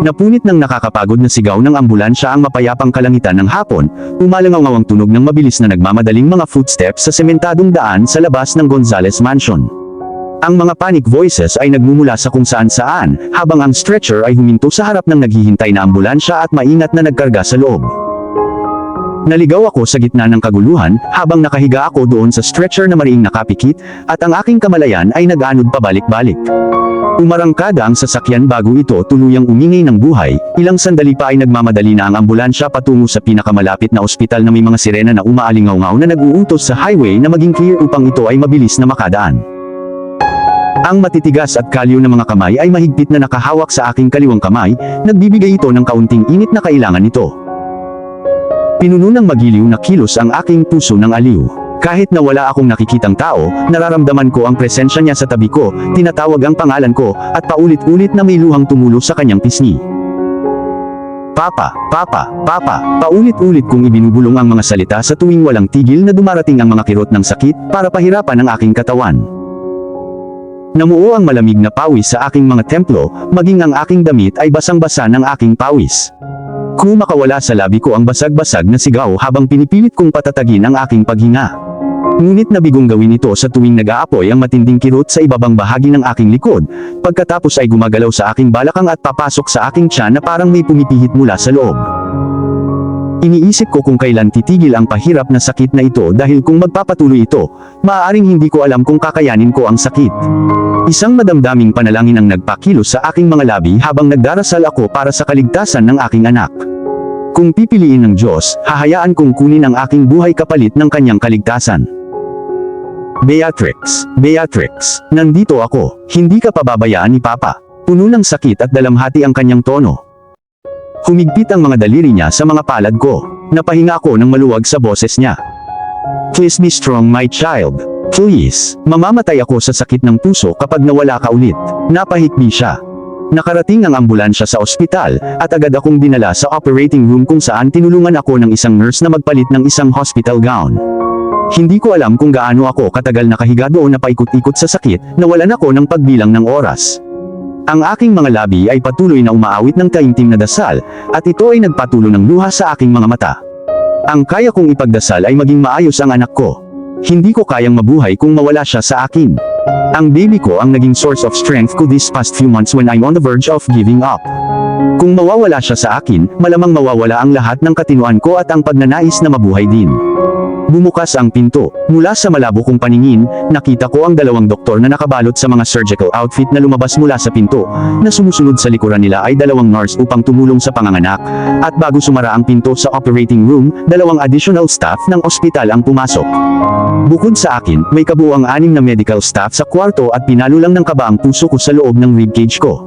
Napunit ng nakakapagod na sigaw ng ambulansya ang mapayapang kalangitan ng hapon, umalangaw ang tunog ng mabilis na nagmamadaling mga footsteps sa sementadong daan sa labas ng Gonzales Mansion. Ang mga panic voices ay nagmumula sa kung saan-saan, habang ang stretcher ay huminto sa harap ng naghihintay na ambulansya at maingat na nagkarga sa loob. Naligaw ako sa gitna ng kaguluhan, habang nakahiga ako doon sa stretcher na mariing nakapikit, at ang aking kamalayan ay nag-anod pabalik-balik. Umarangkada ang sasakyan bago ito tuluyang umingay ng buhay, ilang sandali pa ay nagmamadali na ang ambulansya patungo sa pinakamalapit na ospital na may mga sirena na umaalingaw-ngaw na nag-uutos sa highway na maging clear upang ito ay mabilis na makadaan. Ang matitigas at kalyo ng mga kamay ay mahigpit na nakahawak sa aking kaliwang kamay, nagbibigay ito ng kaunting init na kailangan nito. Pinuno ng magiliw na kilos ang aking puso ng aliw. Kahit na wala akong nakikitang tao, nararamdaman ko ang presensya niya sa tabi ko, tinatawag ang pangalan ko, at paulit-ulit na may luhang tumulo sa kanyang pisngi. Papa, Papa, Papa, paulit-ulit kong ibinubulong ang mga salita sa tuwing walang tigil na dumarating ang mga kirot ng sakit para pahirapan ang aking katawan. Namuo ang malamig na pawis sa aking mga templo, maging ang aking damit ay basang-basa ng aking pawis. Kumakawala sa labi ko ang basag-basag na sigaw habang pinipilit kong patatagin ang aking paghinga. Ngunit nabigong gawin ito sa tuwing nag-aapoy ang matinding kirot sa ibabang bahagi ng aking likod, pagkatapos ay gumagalaw sa aking balakang at papasok sa aking tiyan na parang may pumipihit mula sa loob. Iniisip ko kung kailan titigil ang pahirap na sakit na ito dahil kung magpapatuloy ito, maaaring hindi ko alam kung kakayanin ko ang sakit. Isang madamdaming panalangin ang nagpakilos sa aking mga labi habang nagdarasal ako para sa kaligtasan ng aking anak. Kung pipiliin ng Diyos, hahayaan kong kunin ang aking buhay kapalit ng kanyang kaligtasan. Beatrix, Beatrix, nandito ako, hindi ka pababayaan ni Papa. Puno ng sakit at dalamhati ang kanyang tono. Humigpit ang mga daliri niya sa mga palad ko. Napahinga ako ng maluwag sa boses niya. Please be strong, my child. Please. Mamamatay ako sa sakit ng puso kapag nawala ka ulit. Napahikbi siya. Nakarating ang ambulansya sa ospital, at agad akong dinala sa operating room kung saan tinulungan ako ng isang nurse na magpalit ng isang hospital gown. Hindi ko alam kung gaano ako katagal nakahiga doon na paikot-ikot sa sakit, nawalan ako ng pagbilang ng oras. Ang aking mga labi ay patuloy na umaawit ng taimtim na dasal, at ito ay nagpatulo ng luha sa aking mga mata. Ang kaya kong ipagdasal ay maging maayos ang anak ko. Hindi ko kayang mabuhay kung mawala siya sa akin. Ang baby ko ang naging source of strength ko these past few months when I'm on the verge of giving up. Kung mawawala siya sa akin, malamang mawawala ang lahat ng katinuan ko at ang pagnanais na mabuhay din. Bumukas ang pinto. Mula sa malabo kong paningin, nakita ko ang dalawang doktor na nakabalot sa mga surgical outfit na lumabas mula sa pinto, na sumusunod sa likuran nila ay dalawang nurse upang tumulong sa panganganak, at bago sumara ang pinto sa operating room, dalawang additional staff ng ospital ang pumasok. Bukod sa akin, may kabuuang 6 na medical staff sa kwarto at pinalo lang ng kaba ang puso ko sa loob ng ribcage ko.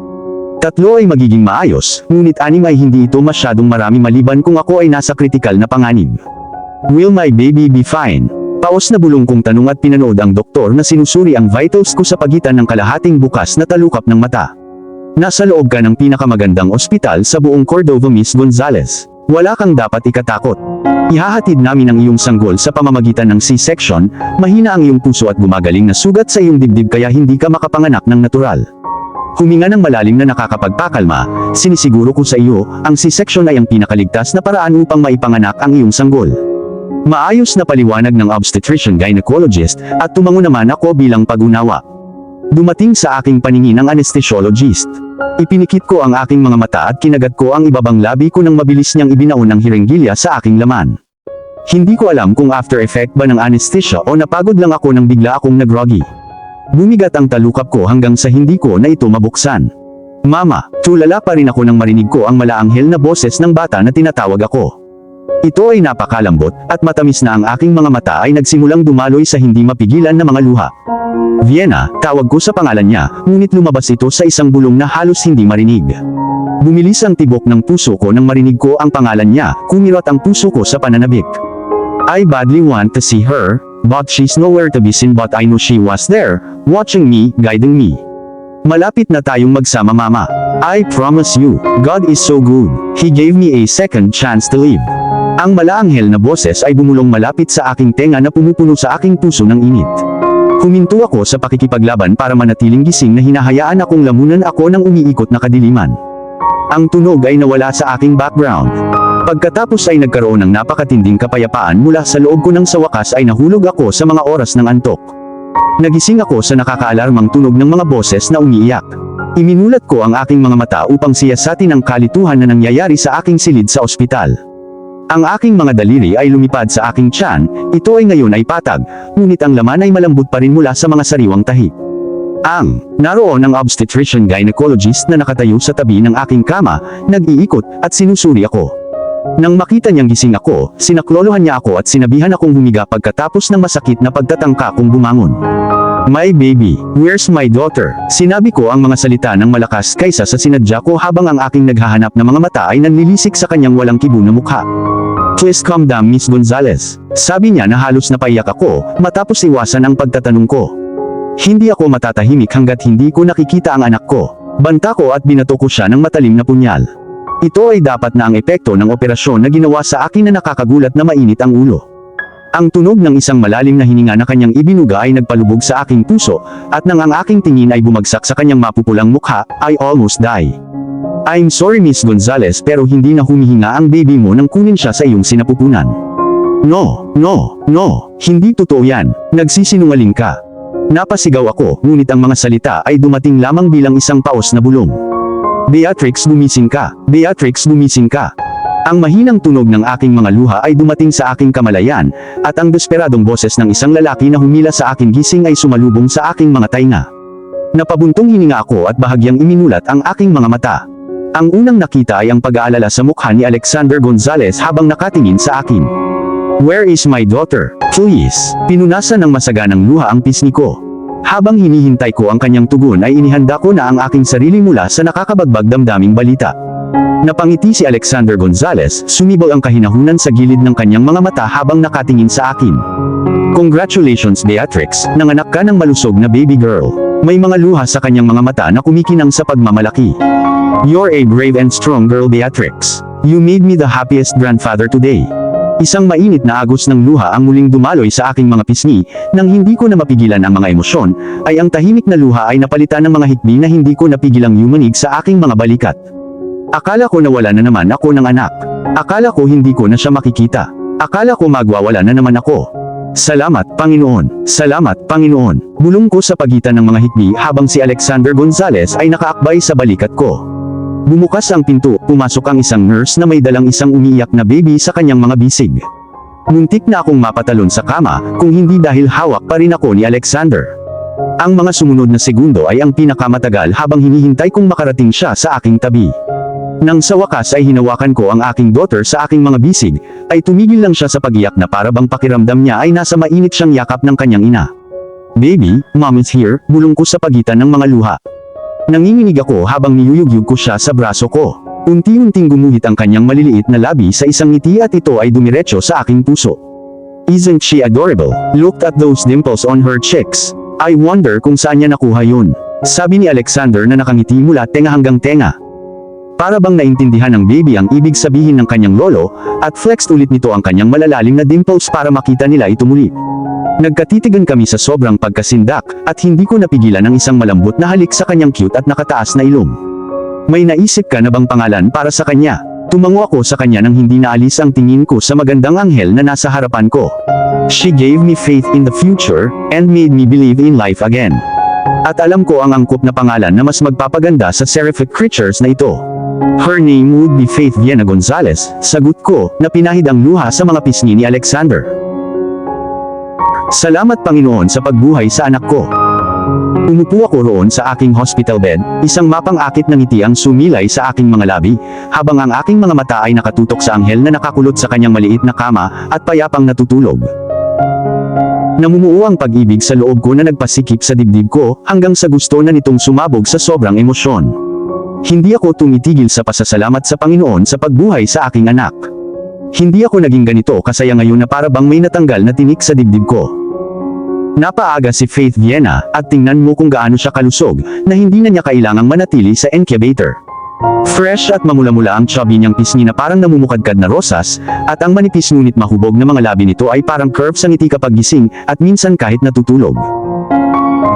3 ay magiging maayos, ngunit 6 ay hindi ito masyadong marami maliban kung ako ay nasa kritikal na panganib. Will my baby be fine? Paos na bulong kong tanong at pinanood ang doktor na sinusuri ang vitals ko sa pagitan ng kalahating bukas na talukap ng mata. Nasa loob ka ng pinakamagandang ospital sa buong Cordova, Miss Gonzales. Wala kang dapat ikatakot. Ihahatid namin ang iyong sanggol sa pamamagitan ng C-section, mahina ang iyong puso at gumagaling na sugat sa iyong dibdib kaya hindi ka makapanganak ng natural. Huminga ng malalim na nakakapagpakalma, sinisiguro ko sa iyo, ang C-section ay ang pinakaligtas na paraan upang maipanganak ang iyong sanggol. Maayos na paliwanag ng obstetrician gynecologist, at tumango naman ako bilang pag-unawa. Dumating sa aking paningin ang anesthesiologist. Ipinikit ko ang aking mga mata at kinagat ko ang ibabang labi ko nang mabilis niyang ibinaon ang hirenggilya sa aking laman. Hindi ko alam kung after effect ba ng anesthesia o napagod lang ako nang bigla akong nag-groggy. Bumigat ang talukap ko hanggang sa hindi ko na ito mabuksan. Mama, tulala pa rin ako nang marinig ko ang malaanghel na boses ng bata na tinatawag ako. Ito ay napakalambot, at matamis na ang aking mga mata ay nagsimulang dumaloy sa hindi mapigilan na mga luha. Vienna, tawag ko sa pangalan niya, ngunit lumabas ito sa isang bulong na halos hindi marinig. Bumilis ang tibok ng puso ko nang marinig ko ang pangalan niya, kumirot ang puso ko sa pananabik. I badly want to see her, but she's nowhere to be seen, but I know she was there, watching me, guiding me. Malapit na tayong magsama, Mama. I promise you, God is so good. He gave me a second chance to live. Ang malaanghel na boses ay bumulong malapit sa aking tenga na pumupuno sa aking puso ng init. Huminto ako sa pakikipaglaban para manatiling gising na hinahayaan akong lamunan ako ng umiikot na kadiliman. Ang tunog ay nawala sa aking background. Pagkatapos ay nagkaroon ng napakatinding kapayapaan mula sa loob ko nang sa wakas ay nahulog ako sa mga oras ng antok. Nagising ako sa nakakaalarmang tunog ng mga boses na umiiyak. Iminulat ko ang aking mga mata upang siyasatin ang kalituhan na nangyayari sa aking silid sa ospital. Ang aking mga daliri ay lumipad sa aking tiyan, ito ay ngayon ay patag, ngunit ang laman ay malambot pa rin mula sa mga sariwang tahi. Naroon ang obstetrician gynecologist na nakatayo sa tabi ng aking kama, nag-iikot, at sinusuri ako. Nang makita niyang gising ako, sinaklolohan niya ako at sinabihan akong humiga pagkatapos ng masakit na pagtatangka kong bumangon. "My baby, where's my daughter?" Sinabi ko ang mga salita ng malakas kaysa sa sinadya ko habang ang aking naghahanap na mga mata ay nanlilisik sa kanyang walang kibo na mukha. "Please calm down, Miss Gonzalez." Sabi niya na halos napaiyak ako, matapos iwasan ang pagtatanong ko. Hindi ako matatahimik hanggat hindi ko nakikita ang anak ko. Banta ko at binato ko siya ng matalim na punyal. Ito ay dapat na ang epekto ng operasyon na ginawa sa akin na nakakagulat na mainit ang ulo. Ang tunog ng isang malalim na hininga na kanyang ibinuga ay nagpalubog sa aking puso, at nang ang aking tingin ay bumagsak sa kanyang mapupulang mukha, I almost die. "I'm sorry, Miss Gonzalez, pero hindi na humihinga ang baby mo nang kunin siya sa iyong sinapupunan." No, hindi totoo yan. Nagsisinungaling ka." Napasigaw ako, ngunit ang mga salita ay dumating lamang bilang isang paos na bulong. "Beatrix, gumising ka! Beatrix, gumising ka!" Ang mahinang tunog ng aking mga luha ay dumating sa aking kamalayan, at ang desperadong boses ng isang lalaki na humila sa aking gising ay sumalubong sa aking mga tainga. Napabuntong hininga ako at bahagyang iminulat ang aking mga mata. Ang unang nakita ay ang pag-aalala sa mukha ni Alexander Gonzalez habang nakatingin sa akin. "Where is my daughter? Please." Pinunasan ng masaganang luha ang pisngi ko. Habang hinihintay ko ang kanyang tugon ay inihanda ko na ang aking sarili mula sa nakakabagbag damdaming balita. Napangiti si Alexander Gonzalez, sumibol ang kahinahunan sa gilid ng kanyang mga mata habang nakatingin sa akin. "Congratulations, Beatrix, nanganak ka ng malusog na baby girl." May mga luha sa kanyang mga mata na kumikinang sa pagmamalaki. "You're a brave and strong girl, Beatrix. You made me the happiest grandfather today." Isang mainit na agos ng luha ang muling dumaloy sa aking mga pisngi, nang hindi ko na mapigilan ang mga emosyon, ay ang tahimik na luha ay napalitan ng mga hikbi na hindi ko napigilang yumanig sa aking mga balikat. Akala ko nawala na naman ako ng anak. Akala ko hindi ko na siya makikita. Akala ko magwawala na naman ako. "Salamat, Panginoon. Salamat, Panginoon." Bulong ko sa pagitan ng mga hikbi habang si Alexander Gonzalez ay nakaakbay sa balikat ko. Bumukas ang pinto, pumasok ang isang nurse na may dalang isang umiiyak na baby sa kanyang mga bisig. Muntik na akong mapatalon sa kama, kung hindi dahil hawak pa rin ako ni Alexander. Ang mga sumunod na segundo ay ang pinakamatagal habang hinihintay kong makarating siya sa aking tabi. Nang sa wakas ay hinawakan ko ang aking daughter sa aking mga bisig, ay tumigil lang siya sa pag-iyak na para bang pakiramdam niya ay nasa mainit siyang yakap ng kanyang ina. "Baby, Mom is here," bulong ko sa pagitan ng mga luha. Nanginginig ako habang niyuyugyug ko siya sa braso ko. Unti-unting gumuhit ang kanyang maliliit na labi sa isang ngiti at ito ay dumiretso sa aking puso. "Isn't she adorable? Look at those dimples on her cheeks. I wonder kung saan niya nakuha yun," sabi ni Alexander na nakangiti mula tenga hanggang tenga. Para bang naintindihan ng baby ang ibig sabihin ng kanyang lolo, at flexed ulit nito ang kanyang malalalim na dimples para makita nila ito muli. Nagkatitigan kami sa sobrang pagkasindak, at hindi ko napigilan ang isang malambot na halik sa kanyang cute at nakataas na ilong. "May naisip ka na bang pangalan para sa kanya?" Tumango ako sa kanya nang hindi naalis ang tingin ko sa magandang anghel na nasa harapan ko. "She gave me faith in the future, and made me believe in life again." At alam ko ang angkop na pangalan na mas magpapaganda sa seraphic creatures na ito. "Her name would be Faith Viena Gonzalez," sagot ko, na pinahid ang luha sa mga pisngi ni Alexander. "Salamat, Panginoon, sa pagbuhay sa anak ko." Umupo ako roon sa aking hospital bed, isang mapang-akit na ngiti ang sumilay sa aking mga labi, habang ang aking mga mata ay nakatutok sa anghel na nakakulot sa kanyang maliit na kama, at payapang natutulog. Namumuo ang pag-ibig sa loob ko na nagpasikip sa dibdib ko, hanggang sa gusto na nitong sumabog sa sobrang emosyon. Hindi ako tumitigil sa pasasalamat sa Panginoon sa pagbuhay sa aking anak. Hindi ako naging ganito kasaya ngayon na para bang may natanggal na tinik sa dibdib ko. Napaaga si Faith Viena, at tingnan mo kung gaano siya kalusog, na hindi na niya kailangang manatili sa incubator. Fresh at mamula-mula ang chubby niyang pisngi na parang namumukadkad na rosas, at ang manipis ngunit mahubog na mga labi nito ay parang curve sa ngiti kapag gising, at minsan kahit natutulog.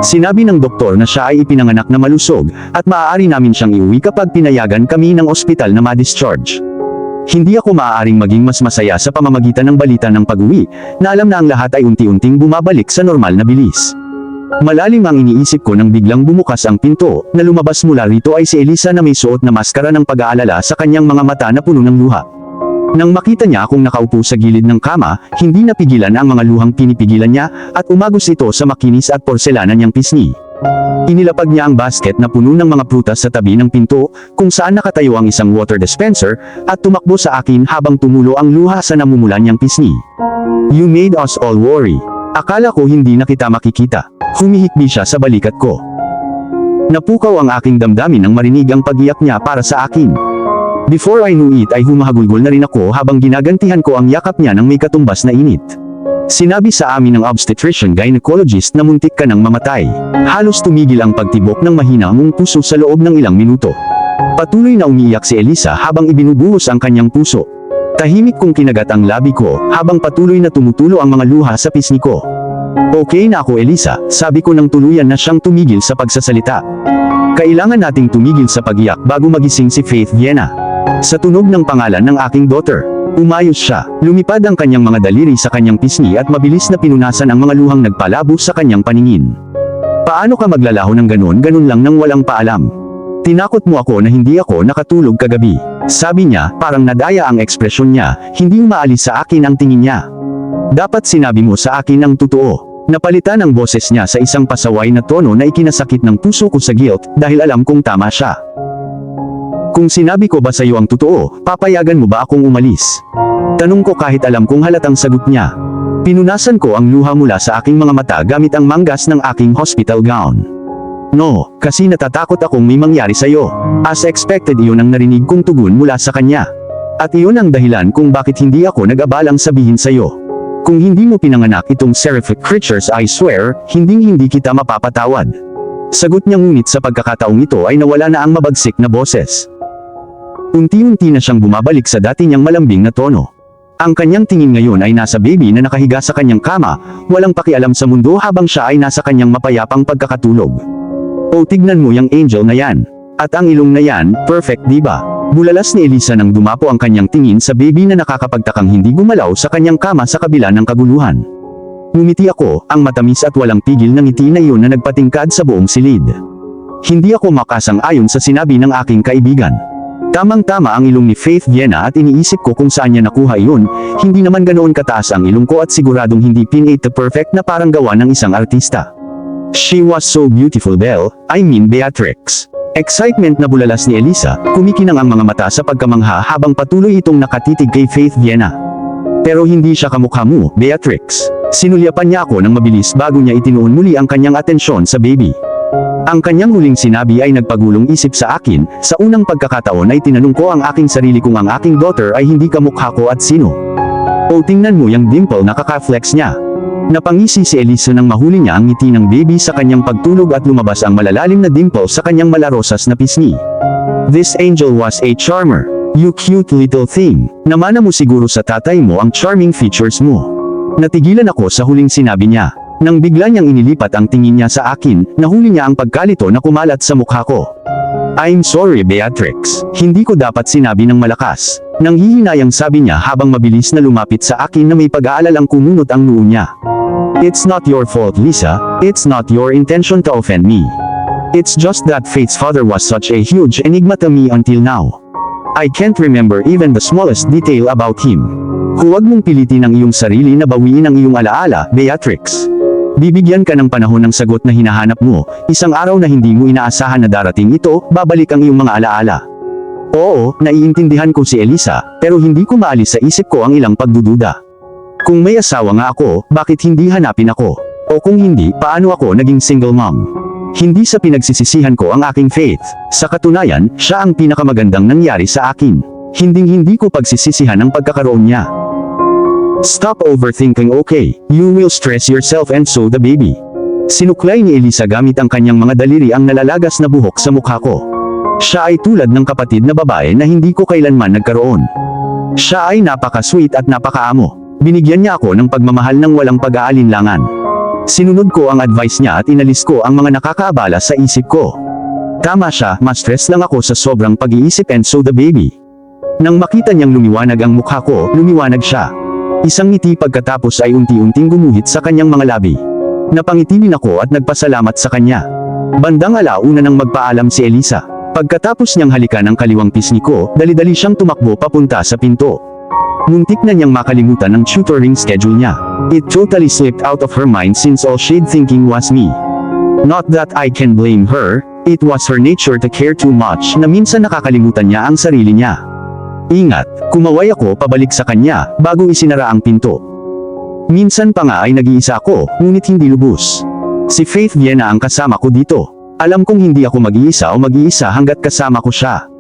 Sinabi ng doktor na siya ay ipinanganak na malusog, at maaari namin siyang iuwi kapag pinayagan kami ng ospital na ma-discharge. Hindi ako maaaring maging mas masaya sa pamamagitan ng balita ng pag-uwi, na alam na ang lahat ay unti-unting bumabalik sa normal na bilis. Malalim ang iniisip ko nang biglang bumukas ang pinto, na lumabas mula rito ay si Elisa na may suot na maskara ng pag-aalala sa kanyang mga mata na puno ng luha. Nang makita niya akong nakaupo sa gilid ng kama, hindi napigilan ang mga luhang pinipigilan niya, at umagos ito sa makinis at porselana niyang pisngi. Inilapag niya ang basket na puno ng mga prutas sa tabi ng pinto, kung saan nakatayo ang isang water dispenser, at tumakbo sa akin habang tumulo ang luha sa namumula niyang pisngi. "You made us all worry. Akala ko hindi na kita makikita." Humihikbi siya sa balikat ko. Napukaw ang aking damdamin nang marinig ang pag-iyak niya para sa akin. Before I knew it ay humahagulgol na rin ako habang ginagantihan ko ang yakap niya ng may katumbas na init. Sinabi sa amin ng obstetrician-gynecologist na muntik ka nang mamatay. Halos tumigil ang pagtibok ng mahina mong puso sa loob ng ilang minuto. Patuloy na umiiyak si Elisa habang ibinubuhos ang kanyang puso. Tahimik kong kinagat ang labi ko habang patuloy na tumutulo ang mga luha sa pisngi ko. "Okay na ako, Elisa," sabi ko nang tuluyan na siyang tumigil sa pagsasalita. "Kailangan nating tumigil sa pag-iyak bago magising si Faith Viena." Sa tunog ng pangalan ng aking daughter, umayos siya. Lumipad ang kanyang mga daliri sa kanyang pisngi at mabilis na pinunasan ang mga luhang nagpalabo sa kanyang paningin. "Paano ka maglalaho ng ganun lang nang walang paalam? Tinakot mo ako na hindi ako nakatulog kagabi," sabi niya, parang nadaya ang ekspresyon niya, hindi umaalis sa akin ang tingin niya. "Dapat sinabi mo sa akin ang totoo." Napalitan ang boses niya sa isang pasaway na tono na ikinasakit ng puso ko sa guilt, dahil alam kong tama siya. "Kung sinabi ko ba sa iyo ang totoo, papayagan mo ba akong umalis?" Tanong ko kahit alam kong halatang sagot niya. Pinunasan ko ang luha mula sa aking mga mata gamit ang manggas ng aking hospital gown. "No, kasi natatakot akong may mangyari sa iyo." As expected, iyon ang narinig kong tugon mula sa kanya. "At iyon ang dahilan kung bakit hindi ako nag-abalang sabihin sa iyo. Kung hindi mo pinanganak itong seraphic creatures, I swear, hindi kita mapapatawad." Sagot niya, ngunit sa pagkakataong ito ay nawala na ang mabagsik na boses. Unti-unti na siyang bumabalik sa dati niyang malambing na tono. Ang kanyang tingin ngayon ay nasa baby na nakahiga sa kanyang kama, walang pakialam sa mundo habang siya ay nasa kanyang mapayapang pagkakatulog. "Oh, tignan mo yung angel na yan. At ang ilong na yan, perfect, diba?" Bulalas ni Elisa nang dumapo ang kanyang tingin sa baby na nakakapagtakang hindi gumalaw sa kanyang kama sa kabila ng kaguluhan. Ngumiti ako, ang matamis at walang pigil ng ngiti na iyon na nagpatingkad sa buong silid. Hindi ako makasang-ayon sa sinabi ng aking kaibigan. Tamang-tama ang ilong ni Faith Viena at iniisip ko kung saan niya nakuha iyon. Hindi naman ganoon kataas ang ilong ko at siguradong hindi pinate perfect na parang gawa ng isang artista. "She was so beautiful, Belle, I mean Beatrix." Excitement na bulalas ni Elisa, kumikinang ang mga mata sa pagkamangha habang patuloy itong nakatitig kay Faith Viena. "Pero hindi siya kamukha mo, Beatrix." Sinulyapan niya ako ng mabilis bago niya itinuon muli ang kanyang atensyon sa baby. Ang kanyang huling sinabi ay nagpagulong isip sa akin. Sa unang pagkakataon ay tinanong ko ang aking sarili kung ang aking daughter ay hindi kamukha ko at sino. "Oh, tingnan mo yung dimple na kaka-flex niya." Napangisi si Elisa nang mahuli niya ang ngiti ng baby sa kanyang pagtulog at lumabas ang malalalim na dimple sa kanyang malarosas na pisngi. "This angel was a charmer. You cute little thing. Namana mo siguro sa tatay mo ang charming features mo." Natigilan ako sa huling sinabi niya. Nang bigla niyang inilipat ang tingin niya sa akin, nahuli niya ang pagkalito na kumalat sa mukha ko. "I'm sorry, Beatrix. Hindi ko dapat sinabi ng malakas." Nanghihinayang sabi niya habang mabilis na lumapit sa akin na may pag-aalalang kumunot ang noo niya. "It's not your fault, Lisa. It's not your intention to offend me. It's just that Faith's father was such a huge enigma to me until now. I can't remember even the smallest detail about him." Huwag mong pilitin ang iyong sarili na bawiin ang iyong alaala, Beatrix. Bibigyan ka ng panahon ng sagot na hinahanap mo. Isang araw na hindi mo inaasahan na darating ito, babalik ang iyong mga alaala. Oo, naiintindihan ko si Elisa, pero hindi ko maalis sa isip ko ang ilang pagdududa. Kung may asawa nga ako, bakit hindi hanapin ako? O kung hindi, paano ako naging single mom? Hindi sa pinagsisisihan ko ang aking Faith. Sa katunayan, siya ang pinakamagandang nangyari sa akin. Hinding-hindi ko pagsisisihan ang pagkakaroon niya. Stop overthinking, okay? You will stress yourself and so the baby. Sinuklay ni Elisa gamit ang kanyang mga daliri ang nalalagas na buhok sa mukha ko. Siya ay tulad ng kapatid na babae na hindi ko kailanman nagkaroon. Siya ay napaka-sweet at napaka-amo. Binigyan niya ako ng pagmamahal ng walang pag-aalinlangan. Sinunod ko ang advice niya at inalis ko ang mga nakakaabala sa isip ko. Tama siya, ma-stress lang ako sa sobrang pag-iisip and so the baby. Nang makita niyang lumiwanag ang mukha ko, lumiwanag siya. Isang ngiti pagkatapos ay unti-unting gumuhit sa kanyang mga labi. Napangiti din ako at nagpasalamat sa kanya. Bandang alauna nang magpaalam si Elisa. Pagkatapos niyang halikan ang kaliwang pisngi ko, dali-dali siyang tumakbo papunta sa pinto. Muntik na niyang makalimutan ang tutoring schedule niya. It totally slipped out of her mind since all she'd thinking was me. Not that I can blame her, it was her nature to care too much na minsan nakakalimutan niya ang sarili niya. Ingat, kumaway ako pabalik sa kanya, bago isinara ang pinto. Minsan pa nga ay nag-iisa ako, ngunit hindi lubos. Si Faith Viena ang kasama ko dito. Alam kong hindi ako mag-iisa o mag-iisa hanggat kasama ko siya.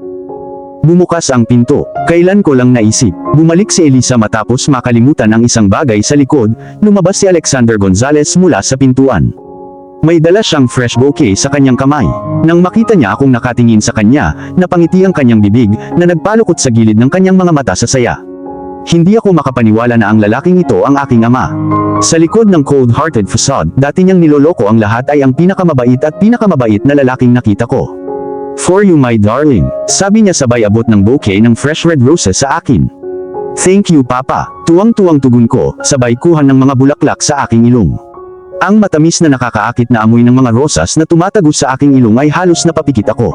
Bumukas ang pinto. Kailan ko lang naisip. Bumalik si Elisa matapos makalimutan ang isang bagay sa likod, lumabas si Alexander Gonzalez mula sa pintuan. May dala siyang fresh bouquet sa kanyang kamay. Nang makita niya akong nakatingin sa kanya, napangiti ang kanyang bibig, na nagpalukot sa gilid ng kanyang mga mata sa saya. Hindi ako makapaniwala na ang lalaking ito ang aking ama. Sa likod ng cold-hearted facade, dati niyang niloloko ang lahat ay ang pinakamabait na lalaking nakita ko. For you my darling, sabi niya sabay abot ng bouquet ng fresh red roses sa akin. Thank you papa, tuwang-tuwang tugon ko, sabay kuhan ng mga bulaklak sa aking ilong. Ang matamis na nakakaakit na amoy ng mga rosas na tumatagos sa aking ilong ay halos napapikit ako.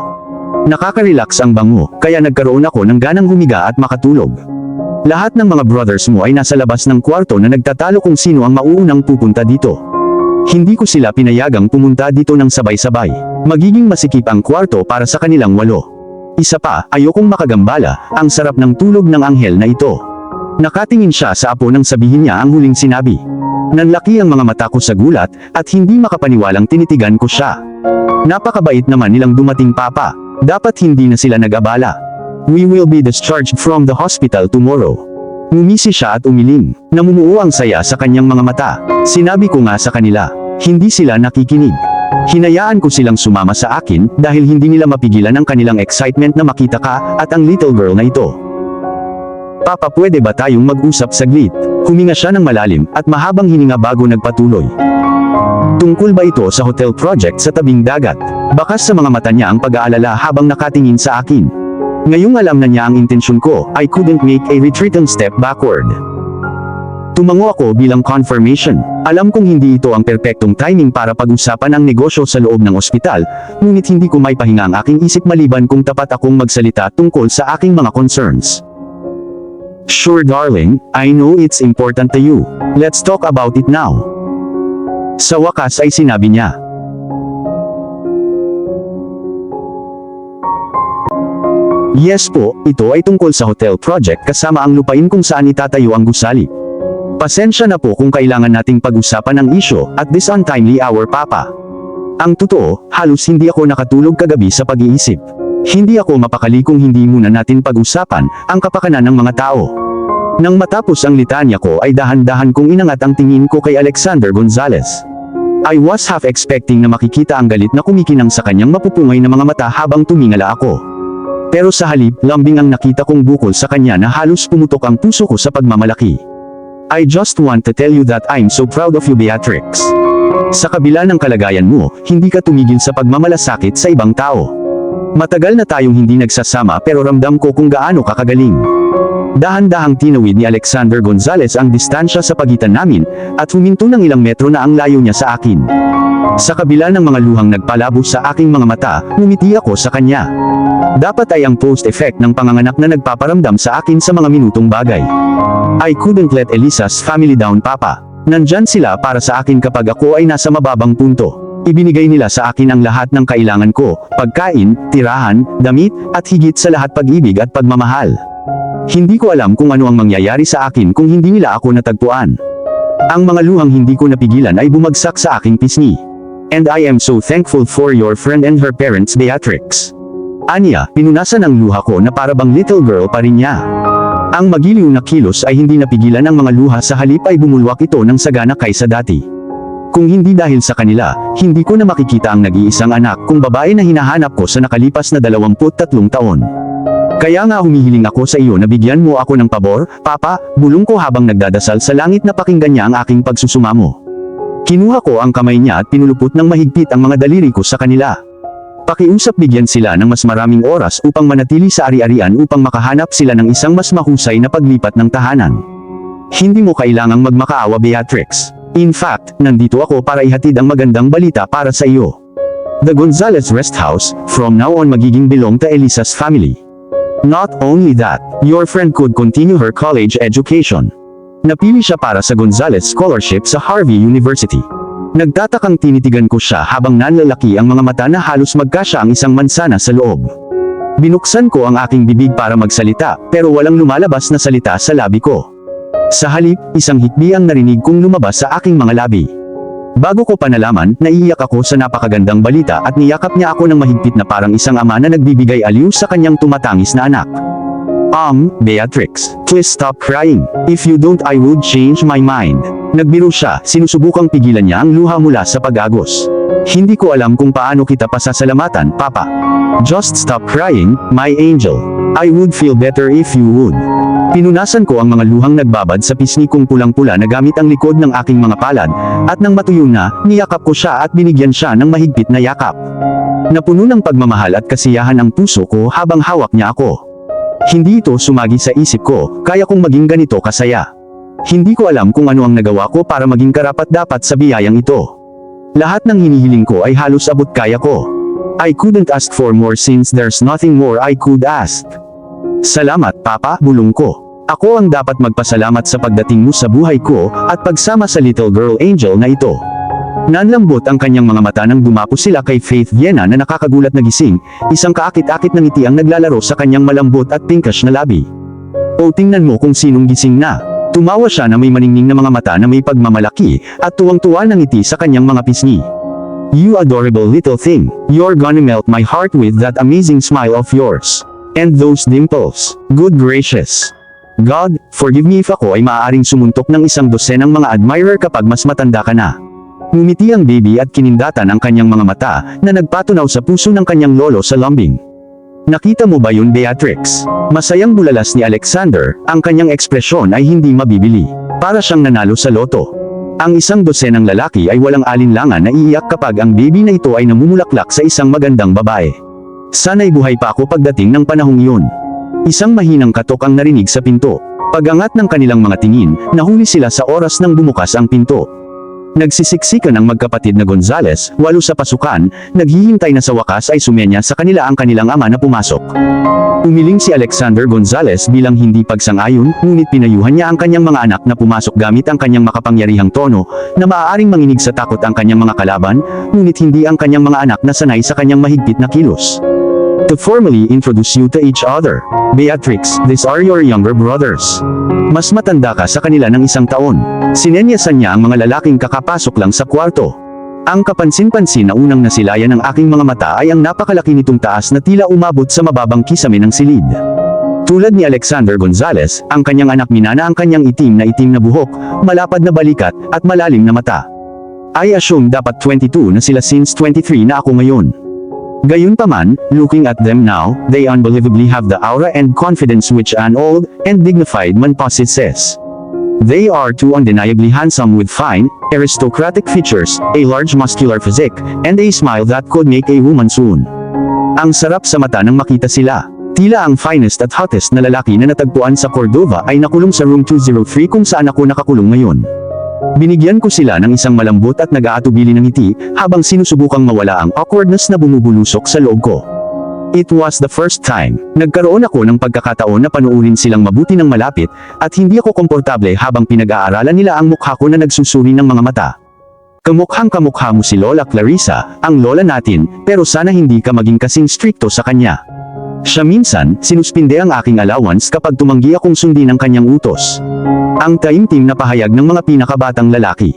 Nakaka-relax ang bango, kaya nagkaroon ako ng ganang humiga at makatulog. Lahat ng mga brothers mo ay nasa labas ng kwarto na nagtatalo kung sino ang mauunang pupunta dito. Hindi ko sila pinayagang pumunta dito ng sabay-sabay. Magiging masikip ang kwarto para sa kanilang 8. Isa pa, ayokong makagambala, ang sarap ng tulog ng anghel na ito. Nakatingin siya sa apo nang sabihin niya ang huling sinabi. Nanlaki ang mga mata ko sa gulat, at hindi makapaniwalang tinitigan ko siya. Napakabait naman nilang dumating papa. Dapat hindi na sila nag-abala. We will be discharged from the hospital tomorrow. Ngumisi siya at umiling. Namumuo ang saya sa kanyang mga mata. Sinabi ko nga sa kanila, hindi sila nakikinig. Hinayaan ko silang sumama sa akin, dahil hindi nila mapigilan ang kanilang excitement na makita ka, at ang little girl na ito. Papa, pwede ba tayong mag-usap saglit? Huminga siya ng malalim, at mahabang hininga bago nagpatuloy. Tungkol ba ito sa hotel project sa tabing dagat? Bakas sa mga mata niya ang pag-aalala habang nakatingin sa akin. Ngayong alam na niya ang intensyon ko, I couldn't make a retreating step backward. Tumango ako bilang confirmation. Alam kong hindi ito ang perpektong timing para pag-usapan ang negosyo sa loob ng ospital, ngunit hindi ko may pahinga ang aking isip maliban kung tapat akong magsalita tungkol sa aking mga concerns. Sure darling, I know it's important to you. Let's talk about it now. Sa wakas ay sinabi niya. Yes po, ito ay tungkol sa hotel project kasama ang lupain kung saan itatayo ang gusali. Pasensya na po kung kailangan nating pag-usapan ang isyo at this untimely hour papa. Ang totoo, halos hindi ako nakatulog kagabi sa pag-iisip. Hindi ako mapakali kung hindi muna natin pag-usapan ang kapakanan ng mga tao. Nang matapos ang litanya ko ay dahan-dahan kong inangat ang tingin ko kay Alexander Gonzalez. I was half expecting na makikita ang galit na kumikinang sa kanyang mapupungay na mga mata habang tumingala ako. Pero sa halip, lambing ang nakita kong bukol sa kanya na halos pumutok ang puso ko sa pagmamalaki. I just want to tell you that I'm so proud of you Beatrix. Sa kabila ng kalagayan mo, hindi ka tumigil sa pagmamalasakit sa ibang tao. Matagal na tayong hindi nagsasama pero ramdam ko kung gaano ka kagaling. Dahan-dahang tinawid ni Alexander Gonzalez ang distansya sa pagitan namin, at huminto ng ilang metro na ang layo niya sa akin. Sa kabila ng mga luhang nagpalabo sa aking mga mata, ngumiti ako sa kanya. Dapat ay ang post-effect ng panganganak na nagpaparamdam sa akin sa mga minutong bagay. I couldn't let Elisa's family down papa. Nandyan sila para sa akin kapag ako ay nasa mababang punto. Ibinigay nila sa akin ang lahat ng kailangan ko, pagkain, tirahan, damit, at higit sa lahat pag-ibig at pagmamahal. Hindi ko alam kung ano ang mangyayari sa akin kung hindi nila ako natagpuan. Ang mga luhang hindi ko napigilan ay bumagsak sa aking pisngi. And I am so thankful for your friend and her parents Beatrix. Anya, pinunasan ang luha ko na parabang little girl pa rin niya. Ang magiliw na kilos ay hindi napigilan ang mga luha, sa halip ay bumulwak ito ng sagana kaysa dati. Kung hindi dahil sa kanila, hindi ko na makikita ang nag-iisang anak kong babae na hinahanap ko sa nakalipas na 23 taon. Kaya nga humihiling ako sa iyo na bigyan mo ako ng pabor, papa, bulong ko habang nagdadasal sa langit na pakinggan niya ang aking pagsusumamo. Kinuha ko ang kamay niya at pinulupot ng mahigpit ang mga daliri ko sa kanila. Pakiusap bigyan sila ng mas maraming oras upang manatili sa ari-arian upang makahanap sila ng isang mas mahusay na paglipat ng tahanan. Hindi mo kailangang magmakaawa, Beatrix. In fact, nandito ako para ihatid ang magandang balita para sa iyo. The Gonzales Rest House, from now on magiging belong to Elisa's family. Not only that, your friend could continue her college education. Napili siya para sa Gonzales Scholarship sa Harvey University. Nagtatakang tinitigan ko siya habang nanlalaki ang mga mata na halos magkasya ang isang mansana sa loob. Binuksan ko ang aking bibig para magsalita, pero walang lumalabas na salita sa labi ko. Sa halip, isang hikbi ang narinig kong lumabas sa aking mga labi. Bago ko pa nalaman, naiiyak ako sa napakagandang balita at niyakap niya ako ng mahigpit na parang isang ama na nagbibigay aliw sa kanyang tumatangis na anak. Beatrix, please stop crying. If you don't, I would change my mind. Nagbiro siya, sinusubukang pigilan niya ang luha mula sa pag-agos. Hindi ko alam kung paano kita pasasalamatan, Papa. Just stop crying, my angel. I would feel better if you would. Pinunasan ko ang mga luhang nagbabad sa pisngi kong pulang-pula na gamit ang likod ng aking mga palad, at nang matuyo na, niyakap ko siya at binigyan siya ng mahigpit na yakap. Napuno ng pagmamahal at kasiyahan ang puso ko habang hawak niya ako. Hindi ito sumagi sa isip ko, kaya kong maging ganito kasaya. Hindi ko alam kung ano ang nagawa ko para maging karapat-dapat sa biyayang ito. Lahat ng hinihiling ko ay halos abot kaya ko. I couldn't ask for more since there's nothing more I could ask. Salamat, Papa, bulong ko. Ako ang dapat magpasalamat sa pagdating mo sa buhay ko, at pagsama sa little girl angel na ito. Nanlambot ang kanyang mga mata nang dumapo sila kay Faith Viena na nakakagulat na gising, isang kaakit-akit na ngiti ang naglalaro sa kanyang malambot at pinkish na labi. O tingnan mo kung sinong gising na. Tumawa siya na may maningning na mga mata na may pagmamalaki, at tuwang-tuwa na ngiti sa kanyang mga pisngi. You adorable little thing, you're gonna melt my heart with that amazing smile of yours. And those dimples. Good gracious. God, forgive me if ako ay maaaring sumuntok ng isang dosenang mga admirer kapag mas matanda ka na. Ngumiti ang baby at kinindatan ang kanyang mga mata na nagpatunaw sa puso ng kanyang lolo sa lambing. Nakita mo ba yun, Beatrix? Masayang bulalas ni Alexander, ang kanyang ekspresyon ay hindi mabibili. Para siyang nanalo sa loto. Ang isang dosenang lalaki ay walang alinlangan na iiyak kapag ang baby na ito ay namumulaklak sa isang magandang babae. Sana'y buhay pa ako pagdating ng panahong iyon. Isang mahinang katok ang narinig sa pinto. Pag-angat ng kanilang mga tingin, nahuli sila sa oras nang bumukas ang pinto. Nagsisiksikan ang magkapatid na Gonzales, 8 sa pasukan, naghihintay na sa wakas ay sumenya sa kanila ang kanilang ama na pumasok. Umiling si Alexander Gonzales bilang hindi pagsang-ayon, ngunit pinayuhan niya ang kanyang mga anak na pumasok gamit ang kanyang makapangyarihang tono, na maaaring manginig sa takot ang kanyang mga kalaban, ngunit hindi ang kanyang mga anak na sanay sa kanyang mahigpit na kilos. To formally introduce you to each other, Beatrix, these are your younger brothers. Mas matanda ka sa kanila ng 1 taon. Sinenyasan niya ang mga lalaking kakapasok lang sa kwarto. Ang kapansin-pansin na unang nasilayan ng aking mga mata ay ang napakalaki nitong taas na tila umabot sa mababang kisame ng silid. Tulad ni Alexander Gonzales, ang kanyang anak minana ang kanyang itim na buhok, malapad na balikat, at malalim na mata. I assume dapat 22 na sila since 23 na ako ngayon. Gayunpaman, looking at them now, they unbelievably have the aura and confidence which an old and dignified man possesses. They are too undeniably handsome with fine, aristocratic features, a large muscular physique, and a smile that could make a woman swoon. Ang sarap sa mata nang makita sila. Tila ang finest at hottest na lalaki na natagpuan sa Cordova ay nakulong sa room 203 kung saan ako nakakulong ngayon. Binigyan ko sila ng isang malambot at nag-aatubili ng ngiti, habang sinusubukang mawala ang awkwardness na bumubulusok sa loob ko. It was the first time. Nagkaroon ako ng pagkakataon na panuurin silang mabuti ng malapit, at hindi ako komportable habang pinag-aaralan nila ang mukha ko na nagsusuri ng mga mata. Kamukhang kamukha mo si Lola Clarissa, ang lola natin, pero sana hindi ka maging kasing stricto sa kanya. Siya minsan, sinuspinde ang aking allowance kapag tumanggi akong sundin ang kanyang utos. Ang taimtim na pahayag ng mga pinakabatang lalaki.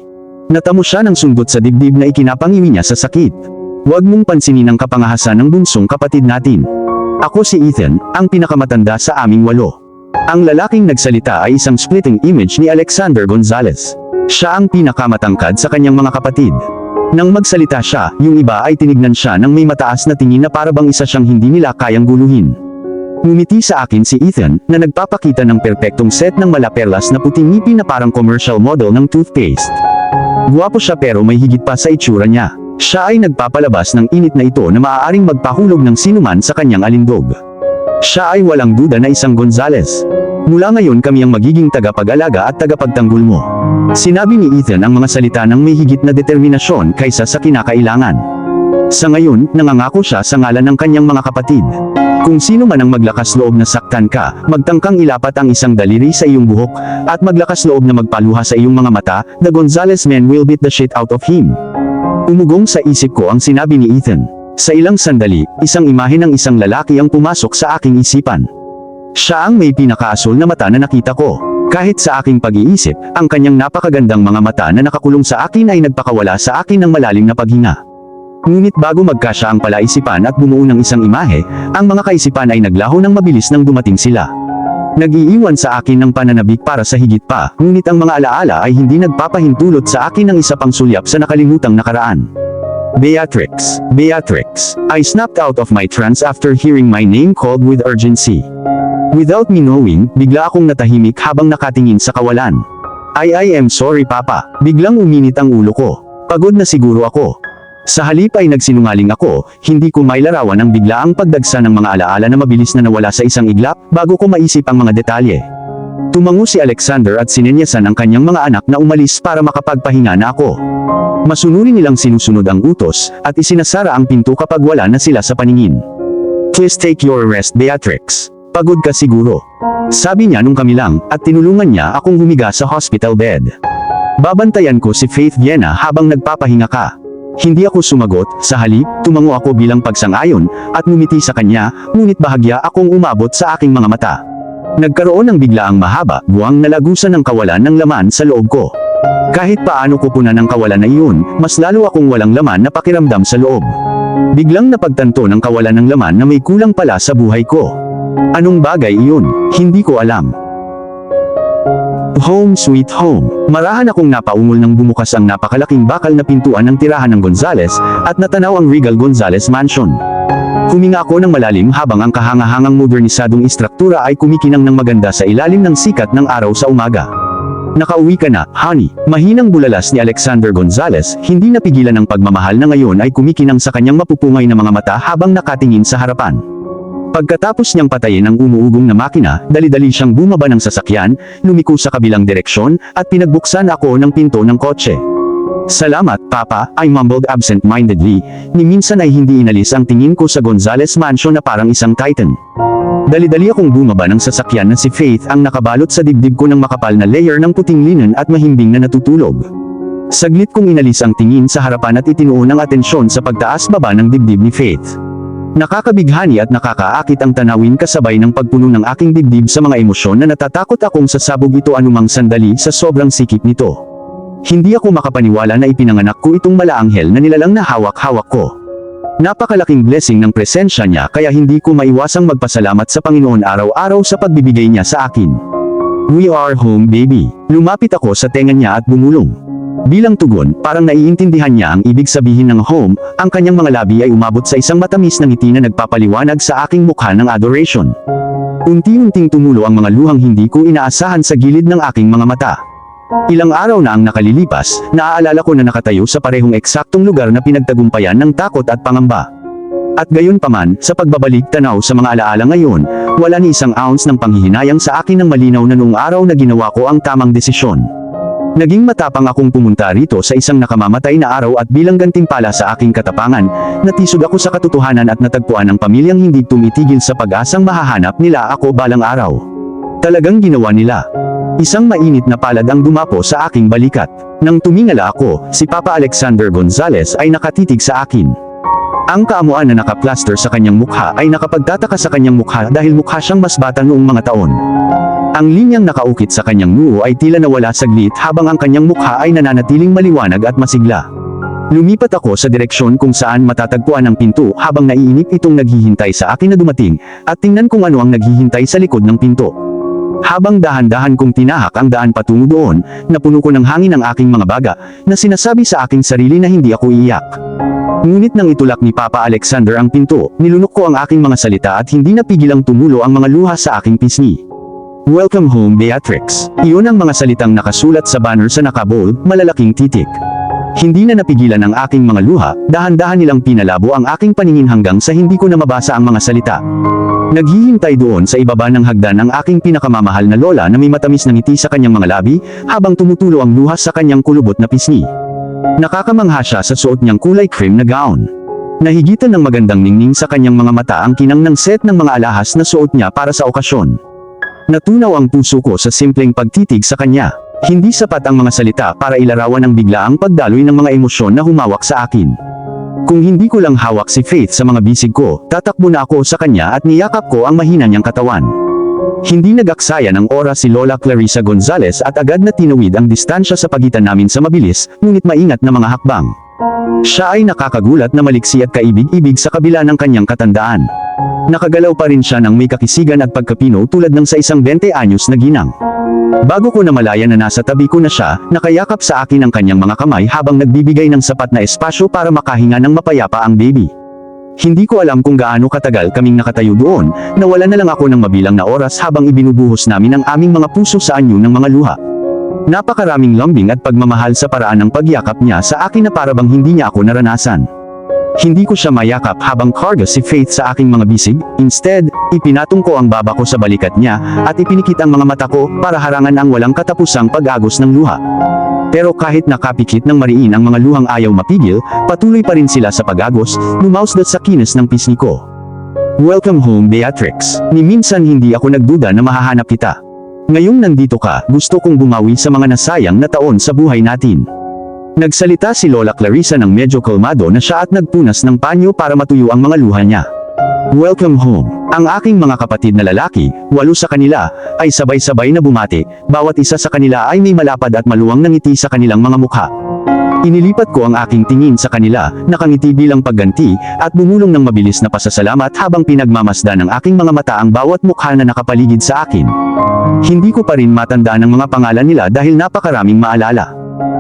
Natamo siya ng sundot sa dibdib na ikinapangiwi niya sa sakit. Huwag mong pansinin ang kapangahasan ng bunsong kapatid natin. Ako si Ethan, ang pinakamatanda sa aming 8. Ang lalaking nagsalita ay isang splitting image ni Alexander Gonzales. Siya ang pinakamatangkad sa kanyang mga kapatid. Nang magsalita siya, yung iba ay tinignan siya ng may mataas na tingin na parabang isa siyang hindi nila kayang guluhin. Ngumiti sa akin si Ethan, na nagpapakita ng perpektong set ng malaperlas na puting ngipin na parang commercial model ng toothpaste. Guwapo siya pero may higit pa sa itsura niya. Siya ay nagpapalabas ng init na ito na maaaring magpahulog ng sinuman sa kanyang alindog. Siya ay walang duda na isang Gonzales. Mula ngayon kami ang magiging tagapag-alaga at tagapagtanggol mo. Sinabi ni Ethan ang mga salita ng may higit na determinasyon kaysa sa kinakailangan. Sa ngayon, nangangako siya sa ngalan ng kanyang mga kapatid. Kung sino man ang maglakas loob na saktan ka, magtangkang ilapat ang isang daliri sa iyong buhok, at maglakas loob na magpaluha sa iyong mga mata, the Gonzales men will beat the shit out of him. Umugong sa isip ko ang sinabi ni Ethan. Sa ilang sandali, isang imahe ng isang lalaki ang pumasok sa aking isipan. Siya ang may pinakaasol na mata na nakita ko. Kahit sa aking pag-iisip, ang kanyang napakagandang mga mata na nakakulong sa akin ay nagpakawala sa akin ng malalim na paghinga. Ngunit bago magkasya ang palaisipan at bumuo ng isang imahe, ang mga kaisipan ay naglaho ng mabilis nang dumating sila. Nag-iiwan sa akin ng pananabik para sa higit pa, ngunit ang mga alaala ay hindi nagpapahintulot sa akin ng isa pang sulyap sa nakalimutang nakaraan. Beatrix, Beatrix. I snapped out of my trance after hearing my name called with urgency. Without me knowing, bigla akong natahimik habang nakatingin sa kawalan. I am sorry Papa. Biglang uminit ang ulo ko. Pagod na siguro ako. Sa halip ay nagsinungaling ako, hindi ko mailarawan ang biglaang pagdagsa ng mga alaala na mabilis na nawala sa isang iglap, bago ko maisip ang mga detalye. Tumango si Alexander at sinenyasan ang kanyang mga anak na umalis para makapagpahinga na ako. Masunuri nilang sinusunod ang utos, at isinasara ang pinto kapag wala na sila sa paningin. Please take your rest Beatrix. Pagod ka siguro. Sabi niya nung kami lang, at tinulungan niya akong humiga sa hospital bed. Babantayan ko si Faith Viena habang nagpapahinga ka. Hindi ako sumagot, sa halip, tumango ako bilang pagsang-ayon, at ngumiti sa kanya, ngunit bahagya akong umabot sa aking mga mata. Nagkaroon ng biglaang mahaba, buwang nalagusan ng kawalan ng laman sa loob ko. Kahit paano ko punan ng kawalan na iyon, mas lalo akong walang laman na pakiramdam sa loob. Biglang napagtanto ng kawalan ng laman na may kulang pala sa buhay ko. Anong bagay iyon? Hindi ko alam. Home sweet home. Marahan akong napaungol nang bumukas ang napakalaking bakal na pintuan ng tirahan ng Gonzales, at natanaw ang Regal Gonzales Mansion. Huminga ako ng malalim habang ang kahangahangang modernisadong istruktura ay kumikinang ng maganda sa ilalim ng sikat ng araw sa umaga. Nakauwi ka na, honey. Mahinang bulalas ni Alexander Gonzales, hindi napigilan ng pagmamahal na ngayon ay kumikinang sa kanyang mapupungay na mga mata habang nakatingin sa harapan. Pagkatapos niyang patayin ang umuugong na makina, dali-dali siyang bumaba ng sasakyan, lumiko sa kabilang direksyon, at pinagbuksan ako ng pinto ng kotse. Salamat, Papa, I mumbled absent-mindedly, ni minsan ay hindi inalis ang tingin ko sa Gonzales Mansion na parang isang titan. Dali-dali akong bumaba ng sasakyan na si Faith ang nakabalot sa dibdib ko ng makapal na layer ng puting linen at mahimbing na natutulog. Saglit kong inalis ang tingin sa harapan at itinuon ang atensyon sa pagtaas-baba ng dibdib ni Faith. Nakakabighani at nakakaakit ang tanawin kasabay ng pagpuno ng aking dibdib sa mga emosyon na natatakot akong sasabog ito anumang sandali sa sobrang sikip nito. Hindi ako makapaniwala na ipinanganak ko itong malaanghel na nilalang na hawak-hawak ko. Napakalaking blessing ng presensya niya kaya hindi ko maiwasang magpasalamat sa Panginoon araw-araw sa pagbibigay niya sa akin. We are home baby. Lumapit ako sa tenga niya at bumulong. Bilang tugon, parang naiintindihan niya ang ibig sabihin ng home, ang kanyang mga labi ay umabot sa isang matamis na ngiti na nagpapaliwanag sa aking mukha ng adoration. Unti-unting tumulo ang mga luhang hindi ko inaasahan sa gilid ng aking mga mata. Ilang araw na ang nakalilipas, naaalala ko na nakatayo sa parehong eksaktong lugar na pinagtagumpayan ng takot at pangamba. At gayon paman, sa pagbabalik tanaw sa mga alaala ngayon, wala ni isang ounce ng panghihinayang sa akin ng malinaw na noong araw na ginawa ko ang tamang desisyon. Naging matapang akong pumunta rito sa isang nakamamatay na araw at bilang gantimpala sa aking katapangan, natisod ako sa katotohanan at natagpuan ang pamilyang hindi tumitigil sa pag-asang mahahanap nila ako balang araw. Talagang ginawa nila. Isang mainit na palad ang dumapo sa aking balikat. Nang tumingala ako, si Papa Alexander Gonzales ay nakatitig sa akin. Ang kaamuan na nakaplaster sa kanyang mukha ay nakapagtataka sa kanyang mukha dahil mukha siyang mas bata noong mga taon. Ang linyang nakaukit sa kanyang noo ay tila nawala saglit habang ang kanyang mukha ay nananatiling maliwanag at masigla. Lumipat ako sa direksyon kung saan matatagpuan ang pinto habang naiinip itong naghihintay sa akin na dumating, at tingnan kung ano ang naghihintay sa likod ng pinto. Habang dahan-dahan kong tinahak ang daan patungo doon, napuno ko ng hangin ang aking mga baga, na sinasabi sa aking sarili na hindi ako iiyak. Ngunit nang itulak ni Papa Alexander ang pinto, nilunok ko ang aking mga salita at hindi napigilang tumulo ang mga luha sa aking pisngi. Welcome home, Beatrix. Iyon ang mga salitang nakasulat sa banner sa nakabold, malalaking titik. Hindi na napigilan ang aking mga luha, dahan-dahan nilang pinalabo ang aking paningin hanggang sa hindi ko na mabasa ang mga salita. Naghihintay doon sa ibaba ng hagdan ang aking pinakamamahal na lola na may matamis na ngiti sa kanyang mga labi, habang tumutulo ang luha sa kanyang kulubot na pisngi. Nakakamangha siya sa suot niyang kulay cream na gown. Nahigitan ng magandang ningning sa kanyang mga mata ang kinang ng set ng mga alahas na suot niya para sa okasyon. Natunaw ang puso ko sa simpleng pagtitig sa kanya. Hindi sapat ang mga salita para ilarawan ang biglaang pagdaloy ng mga emosyon na humawak sa akin. Kung hindi ko lang hawak si Faith sa mga bisig ko, tatakbo na ako sa kanya at niyakap ko ang mahina niyang katawan. Hindi nag-aksaya ng oras si Lola Clarissa Gonzales at agad na tinawid ang distansya sa pagitan namin sa mabilis, ngunit maingat na mga hakbang. Siya ay nakakagulat na maliksi at kaibig-ibig sa kabila ng kanyang katandaan. Nakagalaw pa rin siya ng may kakisigan at pagkapino tulad ng sa isang 20 anyos na ginang. Bago ko namalayan na nasa tabi ko na siya, nakayakap sa akin ang kanyang mga kamay habang nagbibigay ng sapat na espasyo para makahinga ng mapayapa ang baby. Hindi ko alam kung gaano katagal kaming nakatayo doon, nawala na lang ako ng mabilang na oras habang ibinubuhos namin ang aming mga puso sa anyo ng mga luha. Napakaraming lambing at pagmamahal sa paraan ng pagyakap niya sa akin na parabang hindi niya ako naranasan. Hindi ko siya mayakap habang karga si Faith sa aking mga bisig, instead, ipinatong ko ang baba ko sa balikat niya, at ipinikit ang mga mata ko para harangan ang walang katapusang pag-agos ng luha. Pero kahit nakapikit ng mariin ang mga luhang ayaw mapigil, patuloy pa rin sila sa pag-agos, lumausdot sa kinis ng pisngi ko. Welcome home, Beatrix. Ni minsan hindi ako nagduda na mahahanap kita. Ngayong nandito ka, gusto kong bumawi sa mga nasayang na taon sa buhay natin. Nagsalita si Lola Clarissa ng medyo kalmado na siya at nagpunas ng panyo para matuyo ang mga luha niya. Welcome home. Ang aking mga kapatid na lalaki, 8 sa kanila, ay sabay-sabay na bumati, bawat isa sa kanila ay may malapad at maluwang na ngiti sa kanilang mga mukha. Inilipat ko ang aking tingin sa kanila, nakangiti bilang pagganti, at bumulong ng mabilis na pasasalamat habang pinagmamasdan ng aking mga mata ang bawat mukha na nakapaligid sa akin. Hindi ko pa rin matandaan ang mga pangalan nila dahil napakaraming maalala.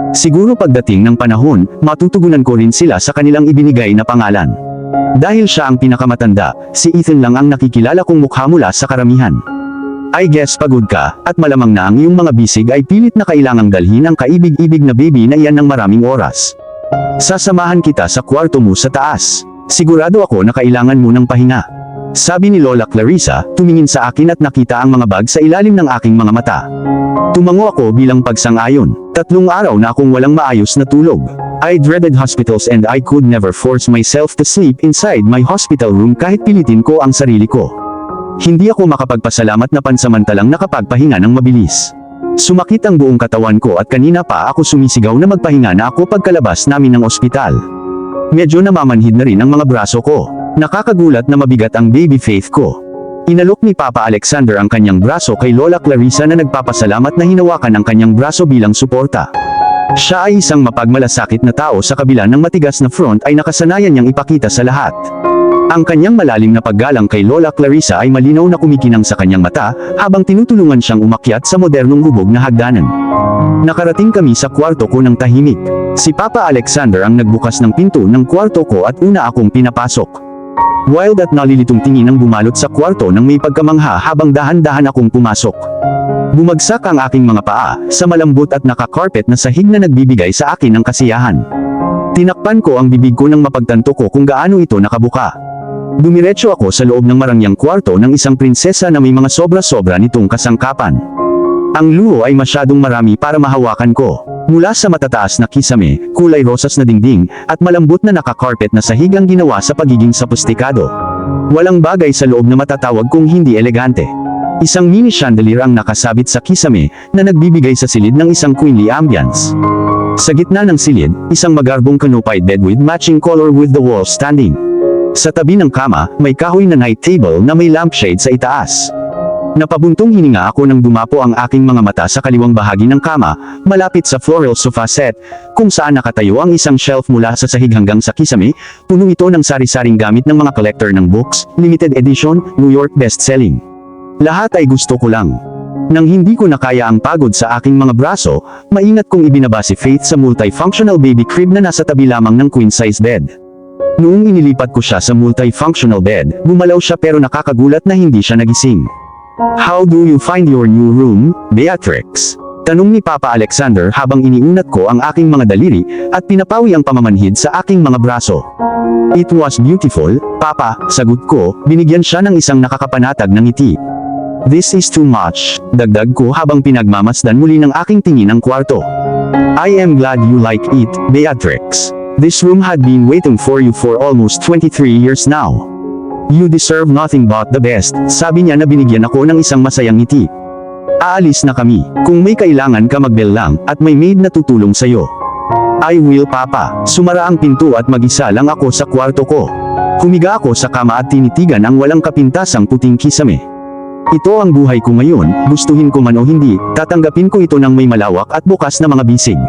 Siguro pagdating ng panahon, matutugunan ko rin sila sa kanilang ibinigay na pangalan. Dahil siya ang pinakamatanda, si Ethan lang ang nakikilala kong mukha mula sa karamihan. I guess pagod ka, at malamang na ang iyong mga bisig ay pilit na kailangang dalhin ang kaibig-ibig na baby na iyan ng maraming oras. Sasamahan kita sa kwarto mo sa taas. Sigurado ako na kailangan mo ng pahinga. Sabi ni Lola Clarissa, tumingin sa akin at nakita ang mga bag sa ilalim ng aking mga mata. Tumango ako bilang pagsang-ayon. 3 araw na akong walang maayos na tulog. I dreaded hospitals and I could never force myself to sleep inside my hospital room kahit pilitin ko ang sarili ko. Hindi ako makapagpasalamat na pansamantalang nakapagpahinga ng mabilis. Sumakit ang buong katawan ko at kanina pa ako sumisigaw na magpahinga na ako pagkalabas namin ng ospital. Medyo namamanhid na rin ang mga braso ko. Nakakagulat na mabigat ang baby Faith ko. Inalok ni Papa Alexander ang kanyang braso kay Lola Clarissa na nagpapasalamat na hinawakan ang kanyang braso bilang suporta. Siya ay isang mapagmalasakit na tao sa kabila ng matigas na front ay nakasanayan niyang ipakita sa lahat. Ang kanyang malalim na paggalang kay Lola Clarissa ay malinaw na kumikinang sa kanyang mata habang tinutulungan siyang umakyat sa modernong hubog na hagdanan. Nakarating kami sa kwarto ko ng tahimik. Si Papa Alexander ang nagbukas ng pinto ng kwarto ko at una akong pinapasok. Wild at nalilitong tingin ang bumalot sa kwarto nang may pagkamangha habang dahan-dahan akong pumasok. Bumagsak ang aking mga paa sa malambot at nakakarpet na sahig na nagbibigay sa akin ng kasiyahan. Tinakpan ko ang bibig ko nang mapagtanto ko kung gaano ito nakabuka. Dumiretso ako sa loob ng marangyang kwarto ng isang prinsesa na may mga sobra-sobra nitong kasangkapan. Ang luho ay masyadong marami para mahawakan ko. Mula sa matataas na kisame, kulay rosas na dingding, at malambot na nakakarpet na sahig ang ginawa sa pagiging sophisticado. Walang bagay sa loob na matatawag kung hindi elegante. Isang mini chandelier ang nakasabit sa kisame, na nagbibigay sa silid ng isang queenly ambience. Sa gitna ng silid, isang magarbong canopied bed with matching color with the wall standing. Sa tabi ng kama, may kahoy na night table na may lampshade sa itaas. Napabuntong hininga ako nang dumapo ang aking mga mata sa kaliwang bahagi ng kama, malapit sa floral sofa set, kung saan nakatayo ang isang shelf mula sa sahig hanggang sa kisame, puno ito ng sari-saring gamit ng mga collector ng books, limited edition, New York best-selling. Lahat ay gusto ko lang. Nang hindi ko nakaya ang pagod sa aking mga braso, maingat kong ibinaba si Faith sa multifunctional baby crib na nasa tabi lamang ng queen-size bed. Noong inilipat ko siya sa multifunctional bed, bumalaw siya pero nakakagulat na hindi siya nagising. How do you find your new room, Beatrix? Tanong ni Papa Alexander habang iniunat ko ang aking mga daliri at pinapawi ang pamamanhid sa aking mga braso. It was beautiful, Papa, sagot ko, binigyan siya ng isang nakakapanatag ng ngiti. This is too much, dagdag ko habang pinagmamasdan muli ng aking tingin ang kwarto. I am glad you like it, Beatrix. This room had been waiting for you for almost 23 years now. You deserve nothing but the best, sabi niya na binigyan ako ng isang masayang ngiti. Aalis na kami. Kung may kailangan ka mag-bell lang, at may maid na tutulong sa'yo. I will, Papa. Sumara ang pinto at mag-isa lang ako sa kwarto ko. Humiga ako sa kama at tinitigan ang walang kapintasang puting kisame. Ito ang buhay ko ngayon, gustuhin ko man o hindi, tatanggapin ko ito ng may malawak at bukas na mga bisig.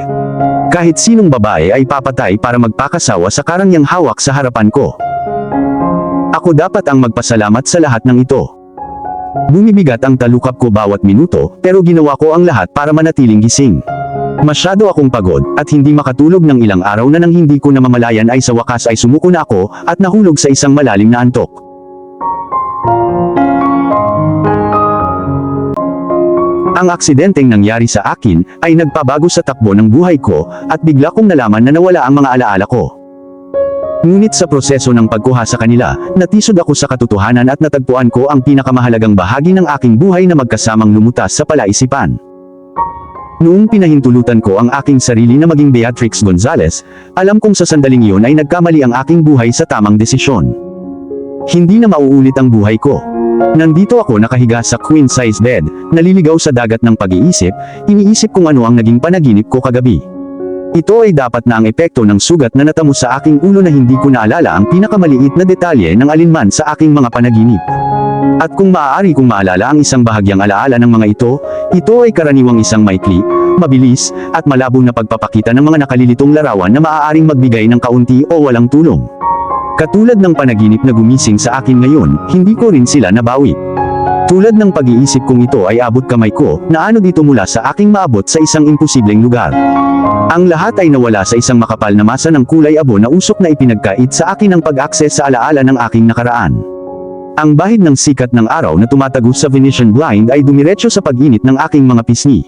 Kahit sinong babae ay papatay para magpakasawa sa karangyang hawak sa harapan ko. Ako dapat ang magpasalamat sa lahat ng ito. Bumibigat ang talukap ko bawat minuto, pero ginawa ko ang lahat para manatiling gising. Masyado akong pagod, at hindi makatulog ng ilang araw na nang hindi ko namamalayan ay sa wakas ay sumuko na ako, at nahulog sa isang malalim na antok. Ang aksidenteng nangyari sa akin, ay nagpabago sa takbo ng buhay ko, at bigla kong nalaman na nawala ang mga alaala ko. Ngunit sa proseso ng pagkuha sa kanila, natisod ako sa katotohanan at natagpuan ko ang pinakamahalagang bahagi ng aking buhay na magkasamang lumutas sa palaisipan. Noong pinahintulutan ko ang aking sarili na maging Beatrix Gonzalez, alam kong sa sandaling iyon ay nagkamali ang aking buhay sa tamang desisyon. Hindi na mauulit ang buhay ko. Nandito ako nakahiga sa queen-size bed, naliligaw sa dagat ng pag-iisip, iniisip kung ano ang naging panaginip ko kagabi. Ito ay dapat na ang epekto ng sugat na natamo sa aking ulo na hindi ko naalala ang pinakamaliit na detalye ng alinman sa aking mga panaginip. At kung maaari kong maalala ang isang bahagyang alaala ng mga ito ay karaniwang isang maikli, mabilis, at malabo na pagpapakita ng mga nakalilitong larawan na maaaring magbigay ng kaunti o walang tulong. Katulad ng panaginip na gumising sa akin ngayon, hindi ko rin sila nabawi. Tulad ng pag-iisip kong ito ay abot kamay ko, na ano dito mula sa aking maabot sa isang imposibleng lugar. Ang lahat ay nawala sa isang makapal na masa ng kulay abo na usok na ipinagkait sa akin ang pag-akses sa alaala ng aking nakaraan. Ang bahid ng sikat ng araw na tumatagos sa Venetian blind ay dumiretso sa pag-init ng aking mga pisngi.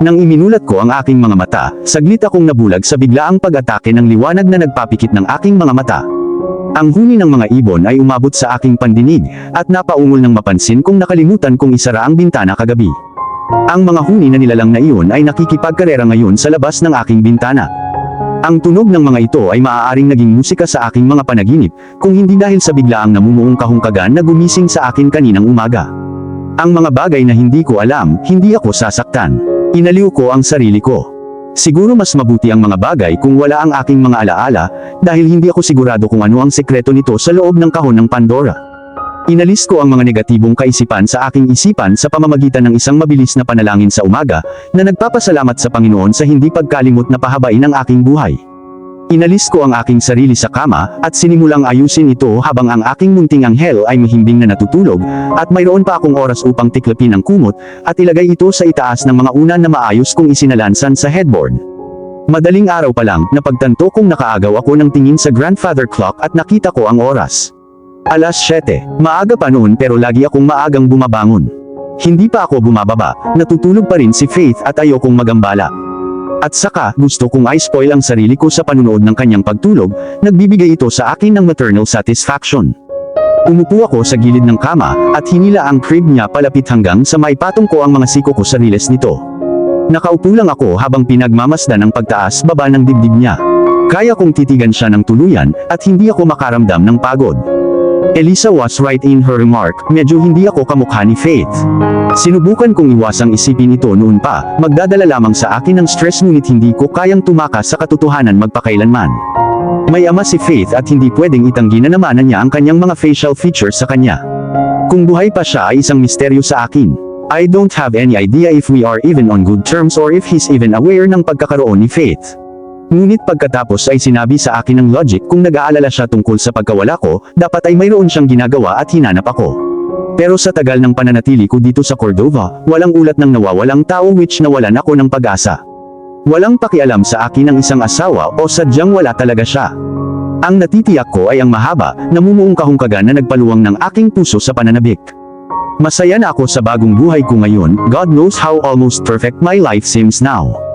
Nang iminulat ko ang aking mga mata, saglit akong nabulag sa biglaang pag-atake ng liwanag na nagpapikit ng aking mga mata. Ang huni ng mga ibon ay umabot sa aking pandinig, at napaungol nang mapansin kong nakalimutan kong isara ang bintana kagabi. Ang mga huni na nilalang na iyon ay nakikipagkarera ngayon sa labas ng aking bintana. Ang tunog ng mga ito ay maaaring naging musika sa aking mga panaginip, kung hindi dahil sa biglaang namumuong kahungkagan na gumising sa akin kaninang umaga. Ang mga bagay na hindi ko alam, hindi ako sasaktan. Inaliw ko ang sarili ko. Siguro mas mabuti ang mga bagay kung wala ang aking mga alaala, dahil hindi ako sigurado kung ano ang sekreto nito sa loob ng kahon ng Pandora. Inalis ko ang mga negatibong kaisipan sa aking isipan sa pamamagitan ng isang mabilis na panalangin sa umaga, na nagpapasalamat sa Panginoon sa hindi pagkalimot na pahabain ang aking buhay. Inalis ko ang aking sarili sa kama, at sinimulang ayusin ito habang ang aking munting anghel ay mahimbing na natutulog, at mayroon pa akong oras upang tiklapin ang kumot, at ilagay ito sa itaas ng mga unan na maayos kong isinalansan sa headboard. Madaling araw pa lang, napagtanto kong nakaagaw ako ng tingin sa grandfather clock at nakita ko ang oras. Alas 7, maaga pa noon pero lagi akong maagang bumabangon. Hindi pa ako bumababa, natutulog pa rin si Faith at ayokong magambala. At saka, gusto kong i-spoil ang sarili ko sa panunood ng kanyang pagtulog, nagbibigay ito sa akin ng maternal satisfaction. Umupo ako sa gilid ng kama, at hinila ang crib niya palapit hanggang sa maipatong ko ang mga siko ko sa riles nito. Nakaupo lang ako habang pinagmamasdan ang pagtaas baba ng dibdib niya. Kaya kong titigan siya ng tuluyan, at hindi ako makaramdam ng pagod. Elisa was right in her remark, medyo hindi ako kamukha ni Faith. Sinubukan kong iwasang isipin ito noon pa, magdadala lamang sa akin ng stress ngunit hindi ko kayang tumakas sa katotohanan magpakailanman. May ama si Faith at hindi pwedeng itanggi na namanan niya ang kanyang mga facial features sa kanya. Kung buhay pa siya ay isang misteryo sa akin. I don't have any idea if we are even on good terms or if he's even aware ng pagkakaroon ni Faith. Ngunit pagkatapos ay sinabi sa akin ng logic kung nag-aalala siya tungkol sa pagkawala ko, dapat ay mayroon siyang ginagawa at hinanap ako. Pero sa tagal ng pananatili ko dito sa Cordova, walang ulat ng nawawalang tao which nawalan ako ng pag-asa. Walang pakialam sa akin ang isang asawa o sadyang wala talaga siya. Ang natitiyak ko ay ang mahaba, namumuong kahungkagan na nagpaluwang ng aking puso sa pananabik. Masaya na ako sa bagong buhay ko ngayon, God knows how almost perfect my life seems now.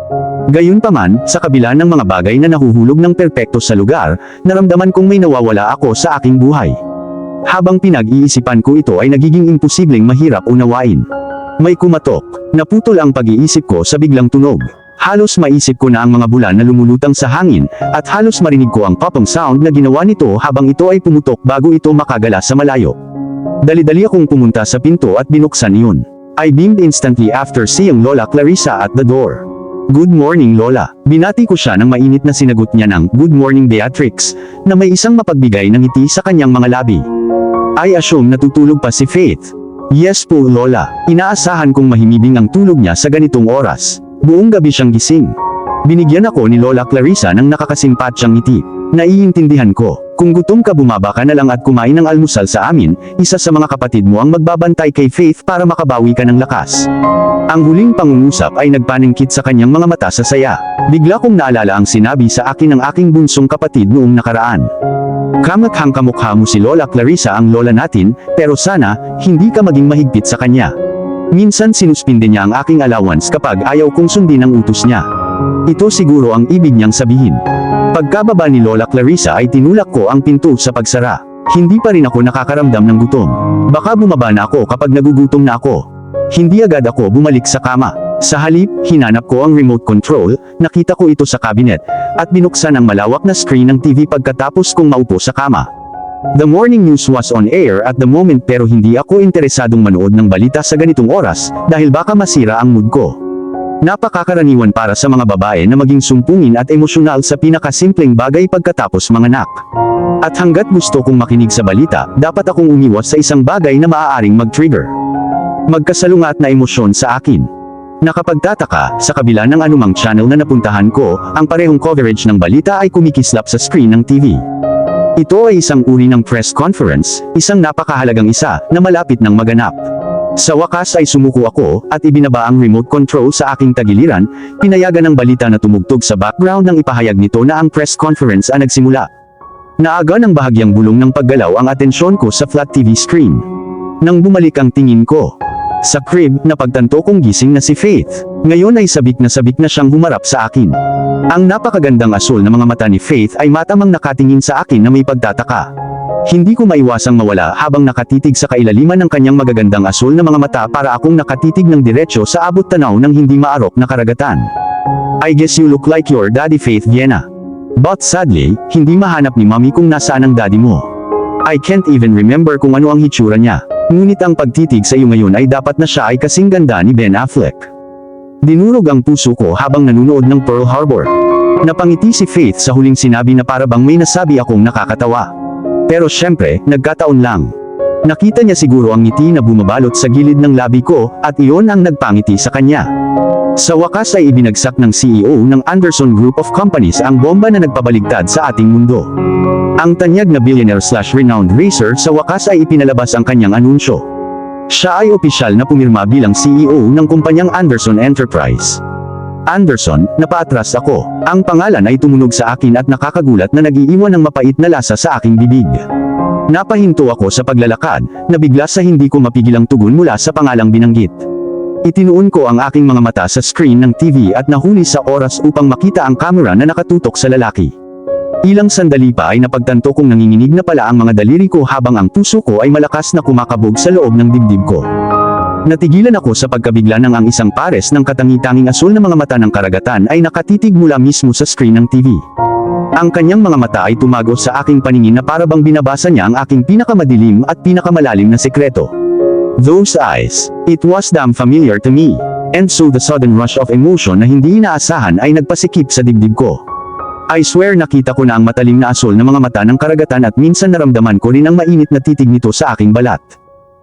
Gayunpaman, sa kabila ng mga bagay na nahuhulog ng perpekto sa lugar, naramdaman kong may nawawala ako sa aking buhay. Habang pinag-iisipan ko ito ay nagiging imposibleng mahirap unawain. May kumatok, naputol ang pag-iisip ko sa biglang tunog. Halos maisip ko na ang mga bulan na lumulutang sa hangin, at halos marinig ko ang popong sound na ginawa nito habang ito ay pumutok bago ito makagala sa malayo. Dali-dali akong pumunta sa pinto at binuksan iyon. I beamed instantly after seeing Lola Clarissa at the door. Good morning Lola. Binati ko siya nang mainit na sinagot niya ng Good morning Beatrix, na may isang mapagbigay ng ngiti sa kanyang mga labi. I assume natutulog pa si Faith. Yes po Lola. Inaasahan kong mahimibing ang tulog niya sa ganitong oras. Buong gabi siyang gising. Binigyan ako ni Lola Clarissa ng nakakasimpatyang ngiti. Naiintindihan ko, kung gutom ka bumaba ka na lang at kumain ng almusal sa amin, isa sa mga kapatid mo ang magbabantay kay Faith para makabawi ka ng lakas. Ang huling pangungusap ay nagpaningkit sa kanyang mga mata sa saya. Bigla kong naalala ang sinabi sa akin ng aking bunsong kapatid noong nakaraan. Kamakhang kamukha mo si Lola Clarissa ang lola natin, pero sana, hindi ka maging mahigpit sa kanya. Minsan sinuspinde niya ang aking allowance kapag ayaw kong sundin ang utos niya. Ito siguro ang ibig niyang sabihin. Pagkababa ni Lola Clarissa ay tinulak ko ang pinto sa pagsara. Hindi pa rin ako nakakaramdam ng gutom. Baka bumaba na ako kapag nagugutom na ako. Hindi agad ako bumalik sa kama. Sa halip, hinanap ko ang remote control, nakita ko ito sa cabinet, at binuksan ang malawak na screen ng TV pagkatapos kong maupo sa kama. The morning news was on air at the moment pero hindi ako interesadong manood ng balita sa ganitong oras, dahil baka masira ang mood ko. Napakakaraniwan para sa mga babae na maging sumpungin at emosyonal sa pinakasimpleng bagay pagkatapos manganak. At hanggat gusto kong makinig sa balita, dapat akong umiwas sa isang bagay na maaaring mag-trigger magkasalungat na emosyon sa akin. Nakapagtataka, sa kabila ng anumang channel na napuntahan ko, ang parehong coverage ng balita ay kumikislap sa screen ng TV. Ito ay isang uri ng press conference, isang napakahalagang isa, na malapit ng maganap. Sa wakas ay sumuko ako, at ibinaba ang remote control sa aking tagiliran, pinayagan ng balita na tumugtog sa background nang ipahayag nito na ang press conference ay nagsimula. Naaga ng bahagyang bulong ng paggalaw ang atensyon ko sa flat TV screen. Nang bumalik ang tingin ko sa crib, napagtanto kong gising na si Faith. Ngayon ay sabik na siyang humarap sa akin. Ang napakagandang asul na mga mata ni Faith ay matamang nakatingin sa akin na may pagtataka. Hindi ko maiwasang mawala habang nakatitig sa kailaliman ng kanyang magagandang asul na mga mata para akong nakatitig ng diretso sa abot tanaw ng hindi maarok na karagatan. I guess you look like your daddy Faith Vienna. But sadly, hindi mahanap ni Mommy kung nasaan ang daddy mo. I can't even remember kung ano ang hitsura niya. Ngunit ang pagtitig sa iyo ngayon ay dapat na siya ay kasing ganda ni Ben Affleck. Dinurog ang puso ko habang nanunood ng Pearl Harbor. Napangiti si Faith sa huling sinabi na para bang may nasabi akong nakakatawa. Pero syempre, nagkataon lang. Nakita niya siguro ang ngiti na bumabalot sa gilid ng labi ko, at iyon ang nagpangiti sa kanya. Sa wakas ay ibinagsak ng CEO ng Anderson Group of Companies ang bomba na nagpabaligtad sa ating mundo. Ang tanyag na billionaire/renowned racer sa wakas ay ipinalabas ang kanyang anunsyo. Siya ay opisyal na pumirma bilang CEO ng kumpanyang Anderson Enterprise. Anderson, napaatras ako. Ang pangalan ay tumunog sa akin at nakakagulat na nag-iiwan ng mapait na lasa sa aking bibig. Napahinto ako sa paglalakad, na bigla sa hindi ko mapigilang tugon mula sa pangalang binanggit. Itinuon ko ang aking mga mata sa screen ng TV at nahuli sa oras upang makita ang kamera na nakatutok sa lalaki. Ilang sandali pa ay napagtanto kong nanginginig na pala ang mga daliri ko habang ang puso ko ay malakas na kumakabog sa loob ng dibdib ko. Natigilan ako sa pagkabigla nang ang isang pares ng katangi-tanging asul na mga mata ng karagatan ay nakatitig mula mismo sa screen ng TV. Ang kanyang mga mata ay tumago sa aking paningin na para bang binabasa niya ang aking pinakamadilim at pinakamalalim na sekreto. Those eyes. It was damn familiar to me. And so the sudden rush of emotion na hindi inaasahan ay nagpasikip sa dibdib ko. I swear nakita ko na ang matalim na asul na mga mata ng karagatan at minsan naramdaman ko rin ang mainit na titig nito sa aking balat.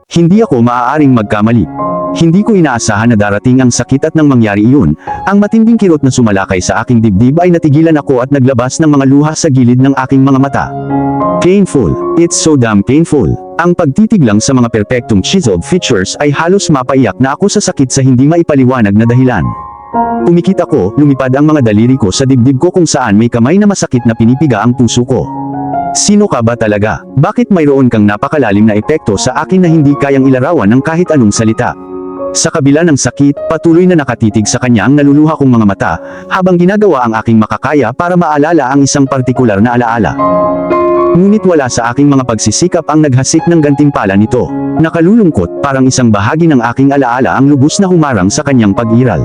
Hindi ako maaaring magkamali. Hindi ko inaasahan na darating ang sakit at nang mangyari iyon, ang matinding kirot na sumalakay sa aking dibdib ay natigilan ako at naglabas ng mga luha sa gilid ng aking mga mata. Painful. It's so damn painful. Ang pagtitig lang sa mga perpektong chiseled features ay halos mapaiyak na ako sa sakit sa hindi maipaliwanag na dahilan. Umikit ako, lumipad ang mga daliri ko sa dibdib ko kung saan may kamay na masakit na pinipiga ang puso ko. Sino ka ba talaga? Bakit mayroon kang napakalalim na epekto sa akin na hindi kayang ilarawan ng kahit anong salita? Sa kabila ng sakit, patuloy na nakatitig sa kanya ang naluluha kong mga mata, habang ginagawa ang aking makakaya para maalala ang isang partikular na alaala. Ngunit wala sa aking mga pagsisikap ang naghasik ng gantimpala nito. Nakalulungkot, parang isang bahagi ng aking alaala ang lubos na humarang sa kanyang pag-iral.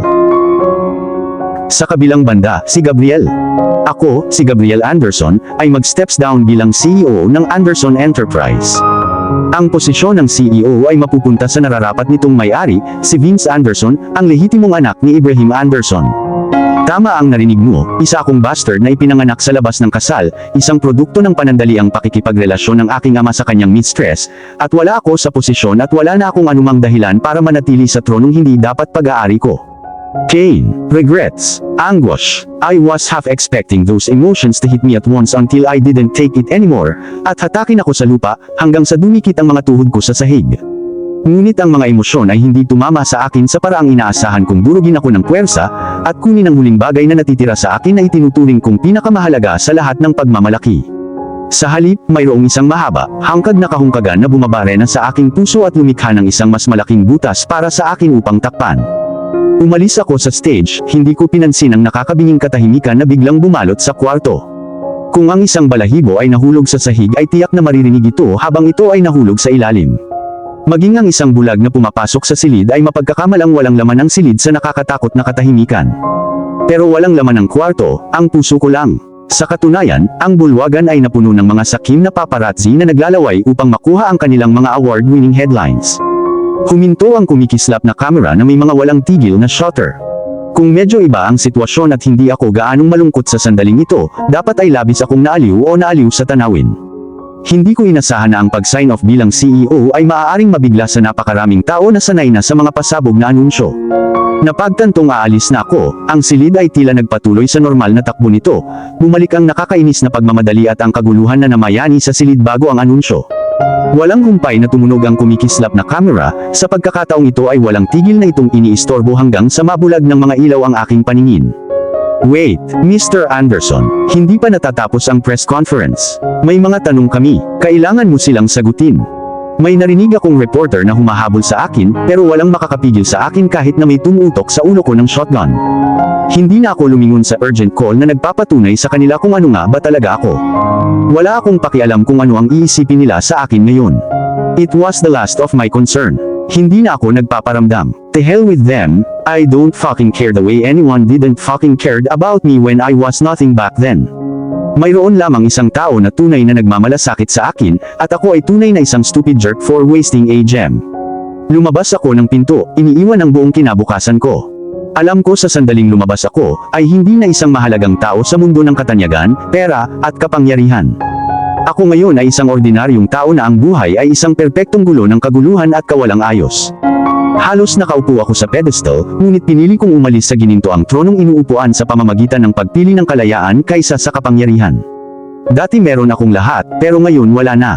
Sa kabilang banda, si Gabriel. Ako, si Gabriel Anderson, ay mag-steps down bilang CEO ng Anderson Enterprise. Ang posisyon ng CEO ay mapupunta sa nararapat nitong may-ari, si Vince Anderson, ang lehitimong anak ni Ibrahim Anderson. Tama ang narinig mo, isa akong bastard na ipinanganak sa labas ng kasal, isang produkto ng panandaliang pakikipagrelasyon ng aking ama sa kanyang mistress, at wala ako sa posisyon at wala na akong anumang dahilan para manatili sa tronong hindi dapat pag-aari ko. Pain, regrets, anguish. I was half expecting those emotions to hit me at once until I didn't take it anymore, at hatakin ako sa lupa, hanggang sa dumikit ang mga tuhod ko sa sahig. Ngunit ang mga emosyon ay hindi tumama sa akin sa paraang inaasahan kong durugin ako ng puwersa, at kunin ang huling bagay na natitira sa akin na itinuturing kong pinakamahalaga sa lahat ng pagmamalaki. Sa halip, mayroong isang mahaba, hangkad na kahungkagan na bumabarena sa aking puso at lumikha ng isang mas malaking butas para sa akin upang takpan. Umalis ako sa stage, hindi ko pinansin ang nakakabinging katahimikan na biglang bumalot sa kwarto. Kung ang isang balahibo ay nahulog sa sahig ay tiyak na maririnig ito habang ito ay nahulog sa ilalim. Maging ang isang bulag na pumapasok sa silid ay mapagkakamalang walang laman ang silid sa nakakatakot na katahimikan. Pero walang laman ang kwarto, ang puso ko lang. Sa katunayan, ang bulwagan ay napuno ng mga sakim na paparazzi na naglalaway upang makuha ang kanilang mga award-winning headlines. Huminto ang kumikislap na kamera na may mga walang tigil na shutter. Kung medyo iba ang sitwasyon at hindi ako gaanong malungkot sa sandaling ito, dapat ay labis akong naaliw o naaliw sa tanawin. Hindi ko inasahan na ang pag-sign off bilang CEO ay maaaring mabigla sa napakaraming tao na sanay na sa mga pasabog na anunsyo. Napagtantong aalis na ako, ang silid ay tila nagpatuloy sa normal na takbo nito, bumalik ang nakakainis na pagmamadali at ang kaguluhan na namayani sa silid bago ang anunsyo. Walang humpay na tumunog ang kumikislap na camera, sa pagkakataong ito ay walang tigil na itong iniistorbo hanggang sa mabulag ng mga ilaw ang aking paningin. Wait, Mr. Anderson, hindi pa natatapos ang press conference. May mga tanong kami, kailangan mo silang sagutin. May narinig akong reporter na humahabol sa akin, pero walang makakapigil sa akin kahit na may tumutok sa ulo ko ng shotgun. Hindi na ako lumingon sa urgent call na nagpapatunay sa kanila kung ano nga ba talaga ako. Wala akong pakialam kung ano ang iisipin nila sa akin ngayon. It was the last of my concern. Hindi na ako nagpaparamdam. To hell with them, I don't fucking care the way anyone didn't fucking cared about me when I was nothing back then. Mayroon lamang isang tao na tunay na nagmamalasakit sa akin, at ako ay tunay na isang stupid jerk for wasting a gem. Lumabas ako ng pinto, iniiwan ang buong kinabukasan ko. Alam ko sa sandaling lumabas ako, ay hindi na isang mahalagang tao sa mundo ng katanyagan, pera, at kapangyarihan. Ako ngayon ay isang ordinaryong tao na ang buhay ay isang perpektong gulo ng kaguluhan at kawalang ayos. Halos nakaupo ako sa pedestal, ngunit pinili kong umalis sa ginintoang tronong inuupuan sa pamamagitan ng pagpili ng kalayaan kaysa sa kapangyarihan. Dati meron akong lahat, pero ngayon wala na.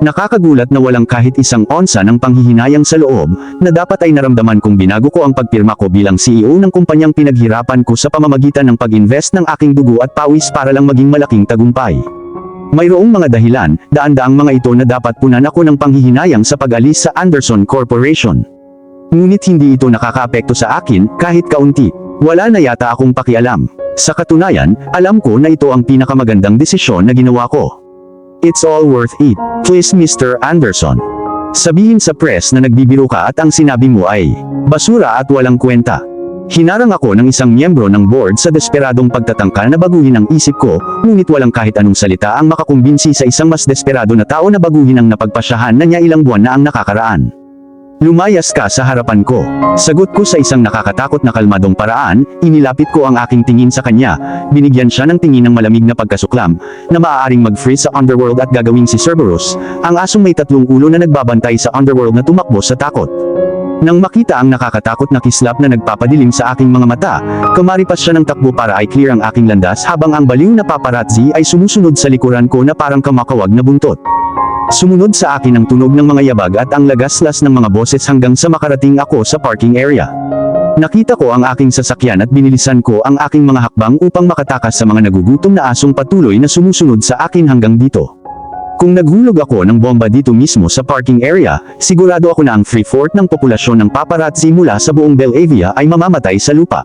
Nakakagulat na walang kahit isang onsa ng panghihinayang sa loob, na dapat ay naramdaman kong binago ko ang pagpirma ko bilang CEO ng kumpanyang pinaghirapan ko sa pamamagitan ng pag-invest ng aking dugo at pawis para lang maging malaking tagumpay. Mayroong mga dahilan, daan-daang mga ito na dapat punan ako ng panghihinayang sa pag-alis sa Anderson Corporation. Ngunit hindi ito nakakaapekto sa akin, kahit kaunti. Wala na yata akong pakialam. Sa katunayan, alam ko na ito ang pinakamagandang desisyon na ginawa ko. It's all worth it. Please Mr. Anderson. Sabihin sa press na nagbibiro ka at ang sinabi mo ay basura at walang kwenta. Hinarang ako ng isang miyembro ng board sa desperadong pagtatangka na baguhin ang isip ko, ngunit walang kahit anong salita ang makakumbinsi sa isang mas desperado na tao na baguhin ang napagpasyahan na niya ilang buwan na ang nakakaraan. Lumayas ka sa harapan ko. Sagot ko sa isang nakakatakot na kalmadong paraan, inilapit ko ang aking tingin sa kanya, binigyan siya ng tingin ng malamig na pagkasuklam, na maaaring mag-freeze sa underworld at gagawing si Cerberus, ang asong may tatlong ulo na nagbabantay sa underworld na tumakbo sa takot. Nang makita ang nakakatakot na kislap na nagpapadilim sa aking mga mata, kumaripas siya ng takbo para i-clear ang aking landas habang ang baliw na paparazzi ay sumusunod sa likuran ko na parang kamakawag na buntot. Sumunod sa akin ang tunog ng mga yabag at ang lagaslas ng mga boses hanggang sa makarating ako sa parking area. Nakita ko ang aking sasakyan at binilisan ko ang aking mga hakbang upang makatakas sa mga nagugutom na asong patuloy na sumusunod sa akin hanggang dito. Kung naghulog ako ng bomba dito mismo sa parking area, sigurado ako na ang 3/4 ng populasyon ng paparazzi mula sa buong Bellavia ay mamamatay sa lupa.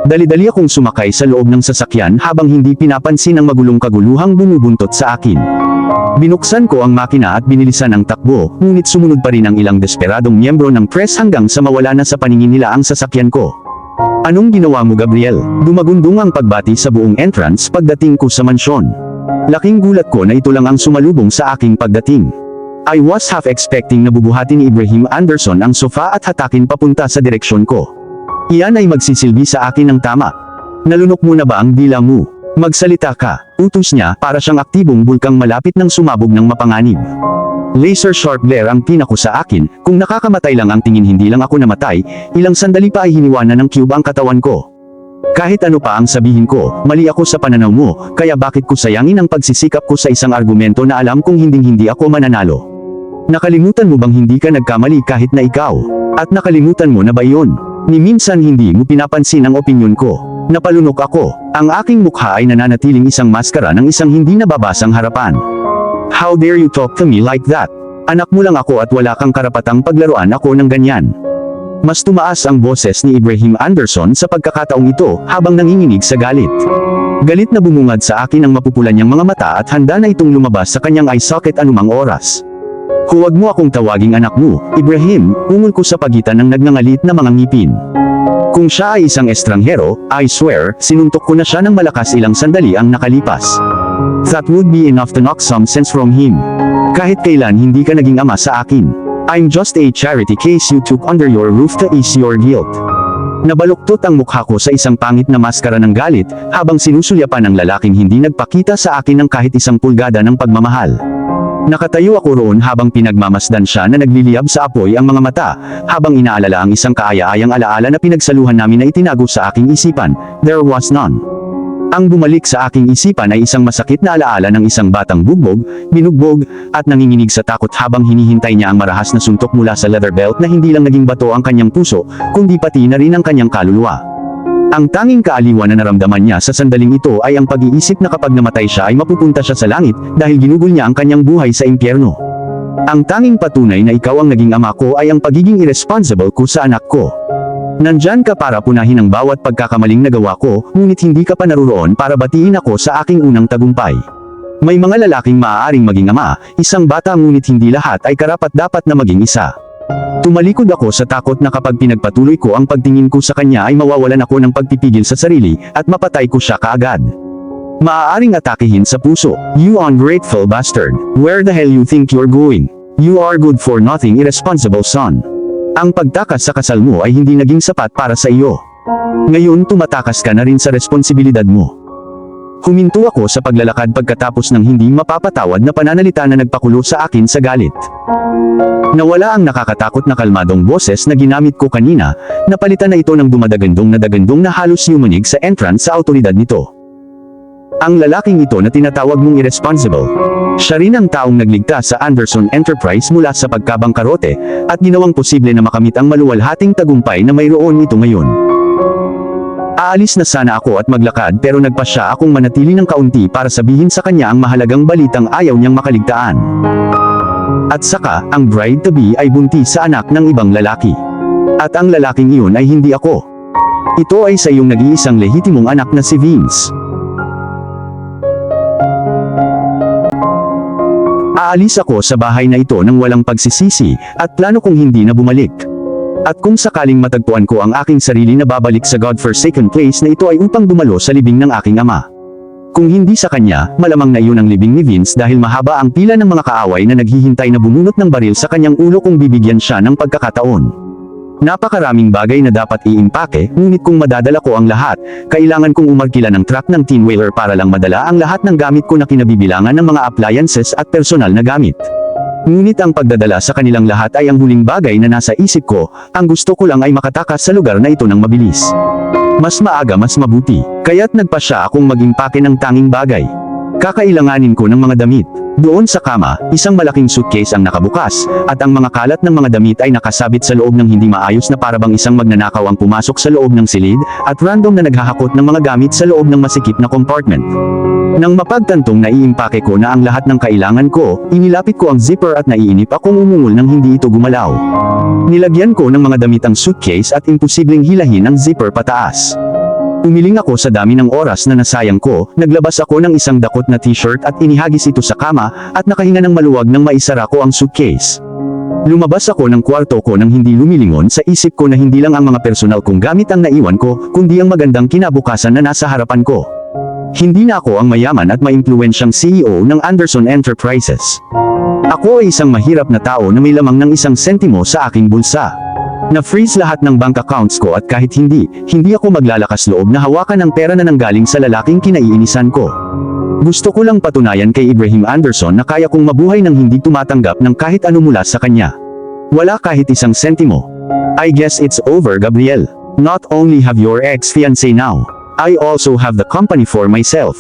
Dali-dali akong sumakay sa loob ng sasakyan habang hindi pinapansin ang magulong kaguluhang bumubuntot sa akin. Binuksan ko ang makina at binilisan ang takbo, ngunit sumunod pa rin ang ilang desperadong miyembro ng press hanggang sa mawala na sa paningin nila ang sasakyan ko. Anong ginawa mo, Gabriel? Dumagundong ang pagbati sa buong entrance pagdating ko sa mansyon. Laking gulat ko na ito lang ang sumalubong sa aking pagdating. I was half expecting na bubuhatin ni Ibrahim Anderson ang sofa at hatakin papunta sa direksyon ko. Iyan ay magsisilbi sa akin ng tama. Nalunok mo na ba ang dila mo? Magsalita ka, utos niya para siyang aktibong bulkang malapit ng sumabog ng mapanganib. Laser sharp glare ang pinako sa akin, kung nakakamatay lang ang tingin hindi lang ako namatay, ilang sandali pa ay hiniwanan ng cube ang katawan ko. Kahit ano pa ang sabihin ko, mali ako sa pananaw mo, kaya bakit ko sayangin ang pagsisikap ko sa isang argumento na alam kong hinding-hindi ako mananalo? Nakalimutan mo bang hindi ka nagkamali kahit na ikaw? At nakalimutan mo na ba iyon? Ni minsan hindi mo pinapansin ang opinyon ko. Napalunok ako. Ang aking mukha ay nananatiling isang maskara ng isang hindi nababasang harapan. How dare you talk to me like that? Anak mo lang ako at wala kang karapatang paglaruan ako ng ganyan. Mas tumaas ang boses ni Ibrahim Anderson sa pagkakataong ito habang nanginginig sa galit. Galit na bumungad sa akin ang mapupulan niyang mga mata at handa na itong lumabas sa kanyang eye socket anumang oras. Huwag mo akong tawaging anak mo, Ibrahim, ungol ko sa pagitan ng nagngangalit na mga ngipin. Kung siya ay isang estranghero, I swear, sinuntok ko na siya ng malakas ilang sandali ang nakalipas. That would be enough to knock some sense from him. Kahit kailan hindi ka naging ama sa akin. I'm just a charity case you took under your roof to ease your guilt. Nabaluktot ang mukha ko sa isang pangit na maskara ng galit, habang sinusulyapan ng lalaking hindi nagpakita sa akin ng kahit isang pulgada ng pagmamahal. Nakatayo ako roon habang pinagmamasdan siya na nagliliyab sa apoy ang mga mata, habang inaalala ang isang kaaya-ayang alaala na pinagsaluhan namin na itinago sa aking isipan. There was none. Ang bumalik sa aking isipan ay isang masakit na alaala ng isang batang bugbog, binugbog, at nanginginig sa takot habang hinihintay niya ang marahas na suntok mula sa leather belt na hindi lang naging bato ang kanyang puso, kundi pati na rin ang kanyang kaluluwa. Ang tanging kaaliwan na naramdaman niya sa sandaling ito ay ang pag-iisip na kapag namatay siya ay mapupunta siya sa langit dahil ginugol niya ang kanyang buhay sa impyerno. Ang tanging patunay na ikaw ang naging ama ko ay ang pagiging irresponsible ko sa anak ko. Nandyan ka para punahin ang bawat pagkakamaling nagawa ko, ngunit hindi ka pa naruroon para batiin ako sa aking unang tagumpay. May mga lalaking maaaring maging ama, isang bata ngunit hindi lahat ay karapat-dapat na maging isa. Tumalikod ako sa takot na kapag pinagpatuloy ko ang pagtingin ko sa kanya ay mawawalan ako ng pagpipigil sa sarili, at mapatay ko siya kaagad. Maaaring atakihin sa puso. You ungrateful bastard. Where the hell you think you're going? You are good for nothing irresponsible son. Ang pagtakas sa kasal mo ay hindi naging sapat para sa iyo. Ngayon tumatakas ka na rin sa responsibilidad mo. Huminto ako sa paglalakad pagkatapos ng hindi mapapatawad na pananalita na nagpakulo sa akin sa galit. Nawala ang nakakatakot na kalmadong boses na ginamit ko kanina, napalitan na ito ng dumadagandong na halos yumanig sa entrance sa autoridad nito. Ang lalaking ito na tinatawag mong irresponsible. Siya rin ang taong nagligtas sa Anderson Enterprise mula sa pagkabangkarote, at ginawang posible na makamit ang maluwalhating tagumpay na mayroon ito ngayon. Aalis na sana ako at maglakad pero nagpasya akong manatili ng kaunti para sabihin sa kanya ang mahalagang balitang ayaw niyang makaligtaan. At saka, ang bride-to-be ay buntis sa anak ng ibang lalaki. At ang lalaking iyon ay hindi ako. Ito ay sa iyong nag-iisang lehitimong anak na si Vince. Aalis ako sa bahay na ito nang walang pagsisisi, at plano kong hindi na bumalik. At kung sakaling matagpuan ko ang aking sarili na babalik sa godforsaken place na ito ay upang dumalo sa libing ng aking ama. Kung hindi sa kanya, malamang na iyon ang libing ni Vince dahil mahaba ang pila ng mga kaaway na naghihintay na bumunot ng baril sa kanyang ulo kung bibigyan siya ng pagkakataon. Napakaraming bagay na dapat iimpake, ngunit kung madadala ko ang lahat, kailangan kong umarkila ng truck ng teen wheeler para lang madala ang lahat ng gamit ko na kinabibilangan ng mga appliances at personal na gamit. Ngunit ang pagdadala sa kanilang lahat ay ang huling bagay na nasa isip ko, ang gusto ko lang ay makatakas sa lugar na ito ng mabilis. Mas maaga mas mabuti, kaya't nagpasya akong mag-impake ng tanging bagay. Kakailanganin ko ng mga damit. Doon sa kama, isang malaking suitcase ang nakabukas, at ang mga kalat ng mga damit ay nakasabit sa loob ng hindi maayos na parabang isang magnanakaw ang pumasok sa loob ng silid, at random na naghahakot ng mga gamit sa loob ng masikip na compartment. Nang mapagtantong naiimpake ko na ang lahat ng kailangan ko, inilapit ko ang zipper at naiinip akong umungol nang hindi ito gumalaw. Nilagyan ko ng mga damit ang suitcase at imposibleng hilahin ang zipper pataas. Umiling ako sa dami ng oras na nasayang ko, naglabas ako ng isang dakot na t-shirt at inihagis ito sa kama, at nakahinga ng maluwag nang maisara ko ang suitcase. Lumabas ako ng kwarto ko nang hindi lumilingon sa isip ko na hindi lang ang mga personal kong gamit ang naiwan ko, kundi ang magandang kinabukasan na nasa harapan ko. Hindi na ako ang mayaman at maimpluwensyang CEO ng Anderson Enterprises. Ako ay isang mahirap na tao na may lamang ng 1 sentimo sa aking bulsa. Na-freeze lahat ng bank accounts ko at kahit hindi ako maglalakas loob na hawakan ang pera na nanggaling sa lalaking kinaiinisan ko. Gusto ko lang patunayan kay Ibrahim Anderson na kaya kong mabuhay nang hindi tumatanggap ng kahit ano mula sa kanya. Wala kahit 1 sentimo. I guess it's over, Gabriel. Not only have your ex-fiancé now, I also have the company for myself.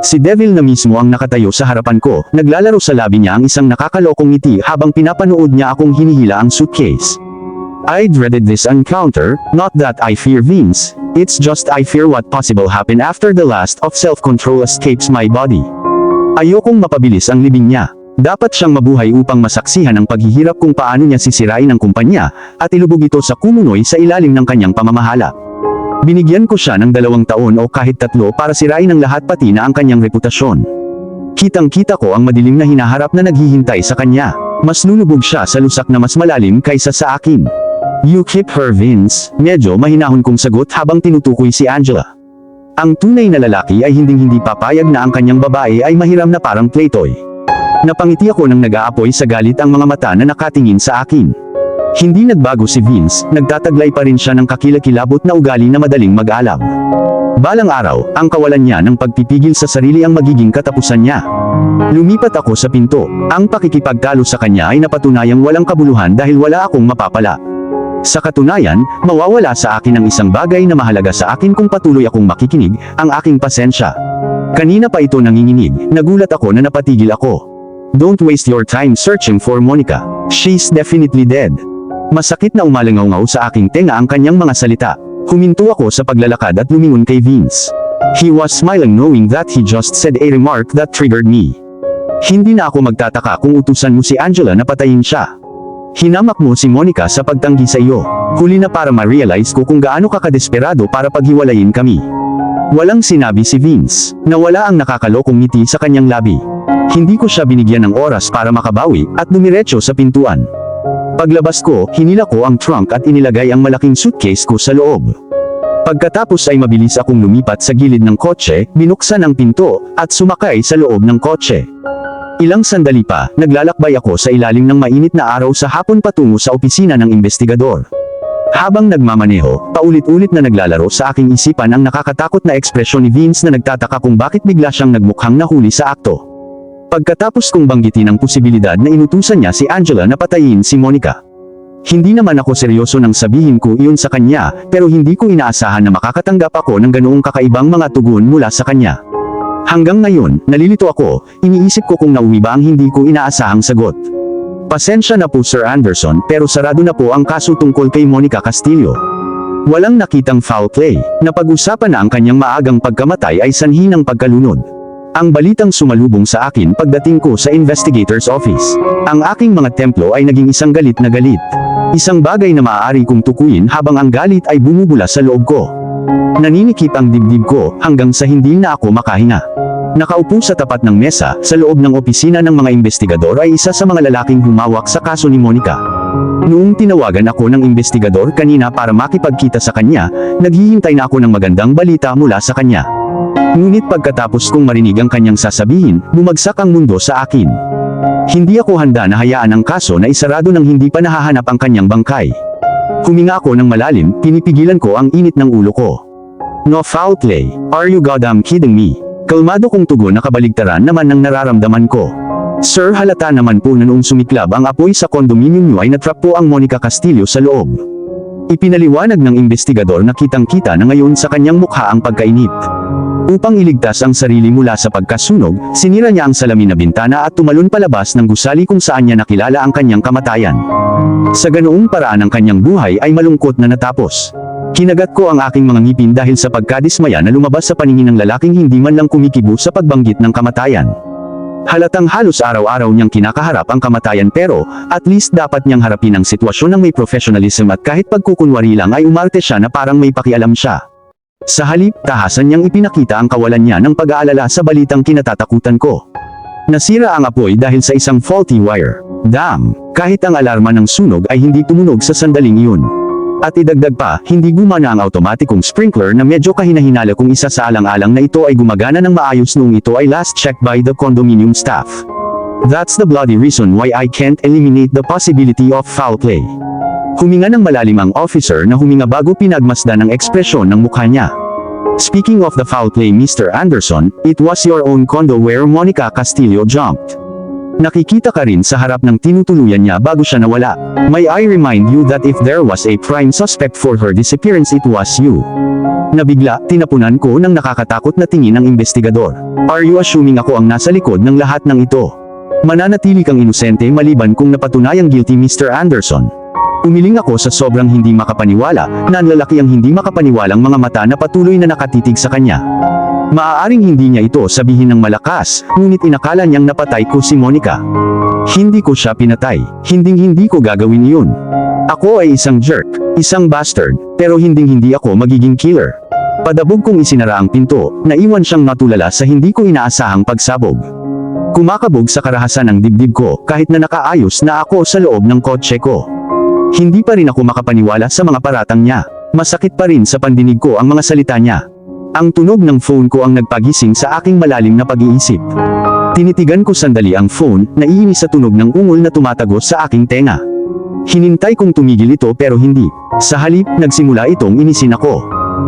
Si Devil na mismo ang nakatayo sa harapan ko, naglalaro sa labi niya ang isang nakakalokong ngiti habang pinapanood niya akong hinihila ang suitcase. I dreaded this encounter, not that I fear Vince, it's just I fear what possible happen after the last of self-control escapes my body. Ayokong mapabilis ang libing niya. Dapat siyang mabuhay upang masaksihan ang paghihirap kung paano niya sisirain ang kumpanya, at ilubog ito sa kumunoy sa ilalim ng kanyang pamamahala. Binigyan ko siya ng 2 taon o kahit 3 para sirain ang lahat pati na ang kanyang reputasyon. Kitang-kita ko ang madilim na hinaharap na naghihintay sa kanya. Mas lulubog siya sa lusak na mas malalim kaysa sa akin. You keep her, Vince, medyo mahinahon kong sagot habang tinutukoy si Angela. Ang tunay na lalaki ay hinding-hindi papayag na ang kanyang babae ay mahiram na parang playtoy. Napangiti ako nang nag-aapoy sa galit ang mga mata na nakatingin sa akin. Hindi nagbago si Vince, nagtataglay pa rin siya ng kakilakilabot na ugali na madaling mag-alab. Balang araw, ang kawalan niya ng pagpipigil sa sarili ang magiging katapusan niya. Lumipat ako sa pinto. Ang pakikipagtalo sa kanya ay napatunayang walang kabuluhan dahil wala akong mapapala. Sa katunayan, mawawala sa akin ang isang bagay na mahalaga sa akin kung patuloy akong makikinig, ang aking pasensya. Kanina pa ito nanginginig, nagulat ako na napatigil ako. Don't waste your time searching for Monica. She's definitely dead. Masakit na umalingaw-ngaw sa aking tenga ang kanyang mga salita. Huminto ako sa paglalakad at lumingon kay Vince. He was smiling knowing that he just said a remark that triggered me. Hindi na ako magtataka kung utusan mo si Angela na patayin siya. Hinamak mo si Monica sa pagtanggi sa iyo. Huli na para ma-realize ko kung gaano ka kadesperado para paghiwalayin kami. Walang sinabi si Vince. Nawala ang nakakalokong ngiti sa kanyang labi. Hindi ko siya binigyan ng oras para makabawi at dumiretso sa pintuan. Paglabas ko, hinila ko ang trunk at inilagay ang malaking suitcase ko sa loob. Pagkatapos ay mabilis akong lumipat sa gilid ng kotse, binuksan ang pinto, at sumakay sa loob ng kotse. Ilang sandali pa, naglalakbay ako sa ilalim ng mainit na araw sa hapon patungo sa opisina ng investigador. Habang nagmamaneho, paulit-ulit na naglalaro sa aking isipan ang nakakatakot na ekspresyon ni Vince na nagtataka kung bakit bigla siyang nagmukhang nahuli sa akto. Pagkatapos kong banggitin ang posibilidad na inutusan niya si Angela na patayin si Monica. Hindi naman ako seryoso nang sabihin ko iyon sa kanya, pero hindi ko inaasahan na makakatanggap ako ng ganoong kakaibang mga tugon mula sa kanya. Hanggang ngayon, nalilito ako, iniisip ko kung nauwi ba ang hindi ko inaasahang sagot. Pasensya na po Sir Anderson, pero sarado na po ang kaso tungkol kay Monica Castillo. Walang nakitang foul play. Napag-usapan na ang kanyang maagang pagkamatay ay sanhi ng pagkalunod. Ang balitang sumalubong sa akin pagdating ko sa investigator's office. Ang aking mga templo ay naging isang galit na galit. Isang bagay na maaari kong tukuyin habang ang galit ay bumubula sa loob ko. Naninikip ang dibdib ko hanggang sa hindi na ako makahinga. Nakaupo sa tapat ng mesa, sa loob ng opisina ng mga investigador ay isa sa mga lalaking humawak sa kaso ni Monica. Noong tinawagan ako ng investigador kanina para makipagkita sa kanya, naghihintay na ako ng magandang balita mula sa kanya. Ngunit pagkatapos kong marinig ang kanyang sasabihin, bumagsak ang mundo sa akin. Hindi ako handa na hayaan ang kaso na isarado nang hindi pa nahahanap ang kanyang bangkay. Huminga ako ng malalim, pinipigilan ko ang init ng ulo ko. No foul play. Are you goddamn kidding me? Kalmado kong tugon na kabaligtaran naman ng nararamdaman ko. Sir, halata naman po na noong sumiklab ang apoy sa kondominium niyo ay natrap po ang Monica Castillo sa loob. Ipinaliwanag ng investigador na kitang-kita na ngayon sa kanyang mukha ang pagkainip. Upang iligtas ang sarili mula sa pagkasunog, sinira niya ang salamin na bintana at tumalon palabas ng gusali kung saan niya nakilala ang kanyang kamatayan. Sa ganoong paraan ang kanyang buhay ay malungkot na natapos. Kinagat ko ang aking mga ngipin dahil sa pagkadismaya na lumabas sa paningin ng lalaking hindi man lang kumikibo sa pagbanggit ng kamatayan. Halatang halos araw-araw niyang kinakaharap ang kamatayan pero, at least dapat niyang harapin ang sitwasyon ng may professionalism at kahit pagkukunwari lang ay umarte siya na parang may pakialam siya. Sa halip, tahasan niyang ipinakita ang kawalan niya ng pag-aalala sa balitang kinatatakutan ko. Nasira ang apoy dahil sa isang faulty wire. Damn! Kahit ang alarma ng sunog ay hindi tumunog sa sandaling iyon. At idagdag pa, hindi gumana ang automatikong sprinkler na medyo kahinahinala kung isa sa alang-alang na ito ay gumagana ng maayos noong ito ay last checked by the condominium staff. That's the bloody reason why I can't eliminate the possibility of foul play. Huminga ng malalim ang officer na huminga bago pinagmasdan ang ekspresyon ng mukha niya. Speaking of the foul play, Mr. Anderson, it was your own condo where Monica Castillo jumped. Nakikita ka rin sa harap ng tinutuluyan niya bago siya nawala. May I remind you that if there was a prime suspect for her disappearance, it was you. Nabigla, tinapunan ko ng nakakatakot na tingin ng investigador. Are you assuming ako ang nasa likod ng lahat ng ito? Mananatili kang inosente maliban kung napatunayang guilty, Mr. Anderson. Umiling ako sa sobrang hindi makapaniwala, na lalaki ang hindi makapaniwalang mga mata na patuloy na nakatitig sa kanya. Maaaring hindi niya ito sabihin ng malakas, ngunit inakala niyang napatay ko si Monica. Hindi ko siya pinatay, hindi ko gagawin yun. Ako ay isang jerk, isang bastard, pero hindi ako magiging killer. Padabog kong isinara ang pinto, naiwan siyang natulala sa hindi ko inaasahang pagsabog. Kumakabog sa karahasan ng dibdib ko, kahit na nakaayos na ako sa loob ng kotse ko. Hindi pa rin ako makapaniwala sa mga paratang niya. Masakit pa rin sa pandinig ko ang mga salita niya. Ang tunog ng phone ko ang nagpagising sa aking malalim na pag-iisip. Tinitigan ko sandali ang phone, naiinis sa tunog ng ungol na tumatagos sa aking tenga. Hinintay kong tumigil ito pero hindi. Sa halip, nagsimula itong inisin ako.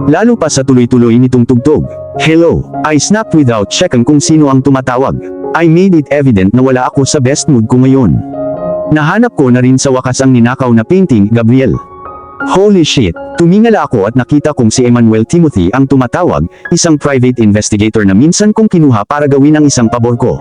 Lalo pa sa tuloy-tuloy nitong tugtog. Hello, I snapped without checking kung sino ang tumatawag. I made it evident na wala ako sa best mood ko ngayon. Nahanap ko na rin sa wakas ang ninakaw na painting, Gabriel. Holy shit! Tumingala ako at nakita kong si Emmanuel Timothy ang tumatawag, isang private investigator na minsan kong kinuha para gawin ang isang pabor ko.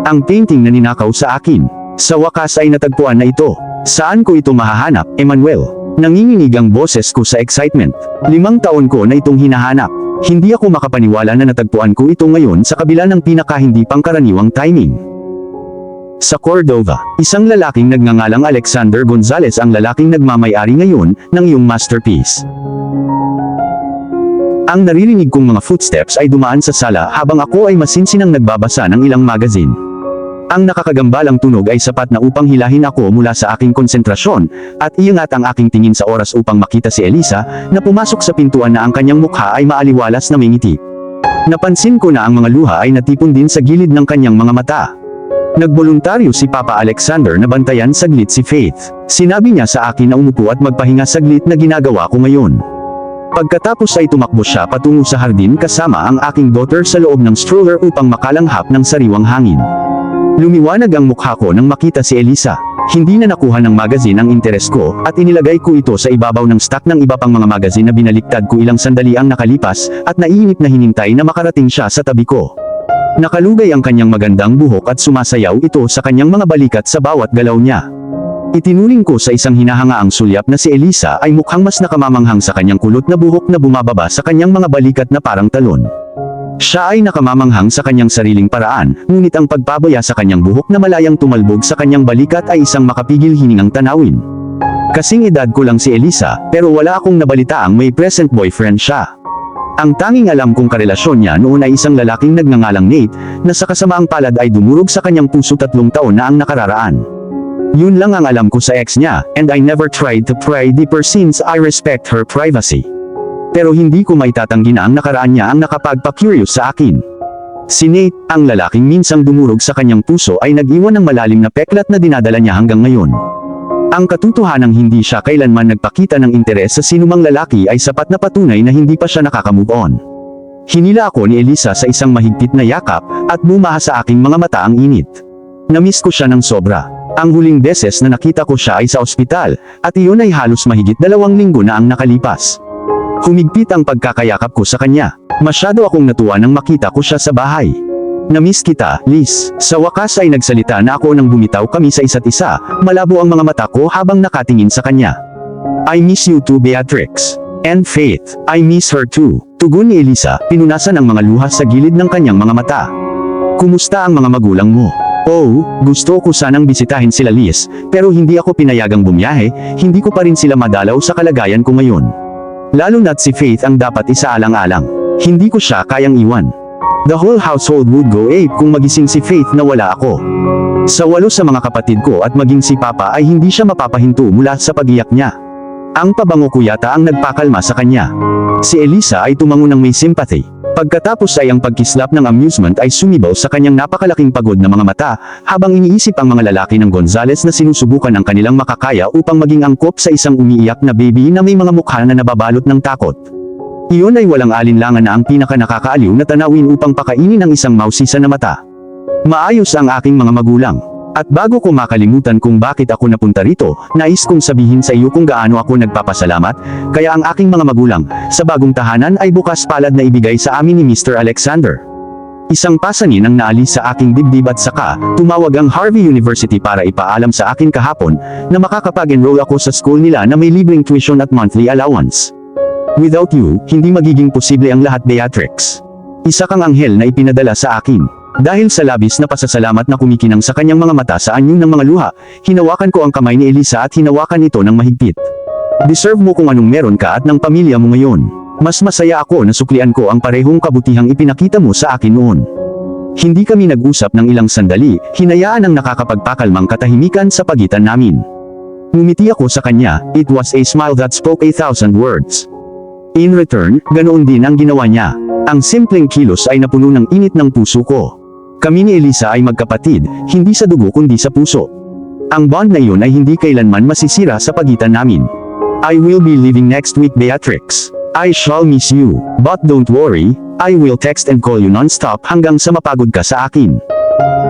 Ang painting na ninakaw sa akin. Sa wakas ay natagpuan na ito. Saan ko ito mahahanap, Emmanuel? Nanginginig ang boses ko sa excitement. 5 taon ko na itong hinahanap. Hindi ako makapaniwala na natagpuan ko ito ngayon sa kabila ng pinaka-hindi pangkaraniwang timing. Sa Cordova, isang lalaking nagngangalang Alexander Gonzalez ang lalaking nagmamay-ari ngayon ng iyong masterpiece. Ang naririnig kong mga footsteps ay dumaan sa sala habang ako ay masinsinang nagbabasa ng ilang magazine. Ang nakakagambalang tunog ay sapat na upang hilahin ako mula sa aking konsentrasyon, at iangat ang aking tingin sa oras upang makita si Elisa, na pumasok sa pintuan na ang kanyang mukha ay maaliwalas na may ngiti. Napansin ko na ang mga luha ay natipon din sa gilid ng kanyang mga mata. Nagboluntaryo si Papa Alexander na bantayan saglit si Faith. Sinabi niya sa akin na umupo at magpahinga saglit na ginagawa ko ngayon. Pagkatapos ay tumakbo siya patungo sa hardin kasama ang aking daughter sa loob ng stroller upang makalanghap ng sariwang hangin. Lumiwanag ang mukha ko nang makita si Elisa. Hindi na nakuha ng magazine ang interes ko, at inilagay ko ito sa ibabaw ng stock ng iba pang mga magazine na binaliktad ko ilang sandali ang nakalipas, at naiinip na hinintay na makarating siya sa tabi ko. Nakalugay ang kanyang magandang buhok at sumasayaw ito sa kanyang mga balikat sa bawat galaw niya. Itinuring ko sa isang hinahangaang sulyap na si Elisa ay mukhang mas nakamamanghang sa kanyang kulot na buhok na bumababa sa kanyang mga balikat na parang talon. Siya ay nakamamanghang sa kanyang sariling paraan, ngunit ang pagpabaya sa kanyang buhok na malayang tumalbog sa kanyang balikat ay isang makapigil hiningang tanawin. Kasing edad ko lang si Elisa, pero wala akong nabalitaang may present boyfriend siya. Ang tanging alam kong karelasyon niya noon ay isang lalaking nagngangalang Nate, na sa kasamaang palad ay dumurog sa kanyang puso 3 taon na ang nakararaan. Yun lang ang alam ko sa ex niya, and I never tried to pry deeper since I respect her privacy. Pero hindi ko maitatanggi na ang nakaraan niya ang nakapagpa-curious sa akin. Si Nate, ang lalaking minsang dumurog sa kanyang puso ay nag-iwan ng malalim na peklat na dinadala niya hanggang ngayon. Ang katotohanang hindi siya kailanman nagpakita ng interes sa sinumang lalaki ay sapat na patunay na hindi pa siya nakaka-move on. Hinila ako ni Elisa sa isang mahigpit na yakap, at bumaha sa aking mga mata ang init. Namiss ko siya ng sobra. Ang huling beses na nakita ko siya ay sa ospital, at iyon ay halos mahigit 2 linggo na ang nakalipas. Humigpit ang pagkakayakap ko sa kanya. Masyado akong natuwa nang makita ko siya sa bahay. "Namiss kita, Liz." Sa wakas ay nagsalita na ako nang bumitaw kami sa isa't isa, malabo ang mga mata ko habang nakatingin sa kanya. "I miss you too, Beatrix. And Faith, I miss her too." Tugon ni Elisa, pinunasan ang mga luha sa gilid ng kanyang mga mata. "Kumusta ang mga magulang mo?" "Oh, gusto ko sanang bisitahin sila, Liz, pero hindi ako pinayagang bumiyahe, hindi ko pa rin sila madalaw sa kalagayan ko ngayon. Lalo na't si Faith ang dapat isaalang-alang. Hindi ko siya kayang iwan. The whole household would go ape kung magising si Faith na wala ako." Sa 8 sa mga kapatid ko at maging si Papa ay hindi siya mapapahinto mula sa pagiyak niya. Ang pabango ko yata ang nagpakalma sa kanya. Si Elisa ay tumango ng may sympathy. Pagkatapos ay ang pagkislap ng amusement ay sumibaw sa kanyang napakalaking pagod na mga mata, habang iniisip ang mga lalaki ng Gonzales na sinusubukan ang kanilang makakaya upang maging angkop sa isang umiiyak na baby na may mga mukha na nababalot ng takot. Iyon ay walang alinlangan na ang pinaka-nakakaaliw na tanawin upang pakainin ang isang mausisa na mata. Maayos ang aking mga magulang. At bago ko makalimutan kung bakit ako napunta rito, nais kong sabihin sa iyo kung gaano ako nagpapasalamat, kaya ang aking mga magulang, sa bagong tahanan ay bukas palad na ibigay sa amin ni Mr. Alexander. Isang pasanin ang naalis sa aking dibdib at saka, tumawag ang Harvey University para ipaalam sa akin kahapon, na makakapag-enroll ako sa school nila na may libreng tuition at monthly allowance. Without you, hindi magiging posible ang lahat, Beatrix. Isa kang anghel na ipinadala sa akin. Dahil sa labis na pasasalamat na kumikinang sa kanyang mga mata sa anyo ng mga luha, hinawakan ko ang kamay ni Elisa at hinawakan ito ng mahigpit. Deserve mo kung anong meron ka at ng pamilya mo ngayon. Mas masaya ako na suklian ko ang parehong kabutihang ipinakita mo sa akin noon. Hindi kami nag-usap ng ilang sandali, hinayaan ang nakakapagpakalmang katahimikan sa pagitan namin. Ngumiti ako sa kanya, it was a smile that spoke 1,000 words. In return, ganoon din ang ginawa niya. Ang simpleng kilos ay napuno ng init ng puso ko. Kami ni Elisa ay magkapatid, hindi sa dugo kundi sa puso. Ang bond na iyon ay hindi kailanman masisira sa pagitan namin. I will be leaving next week, Beatrix. I shall miss you, but don't worry, I will text and call you non-stop hanggang sa mapagod ka sa akin.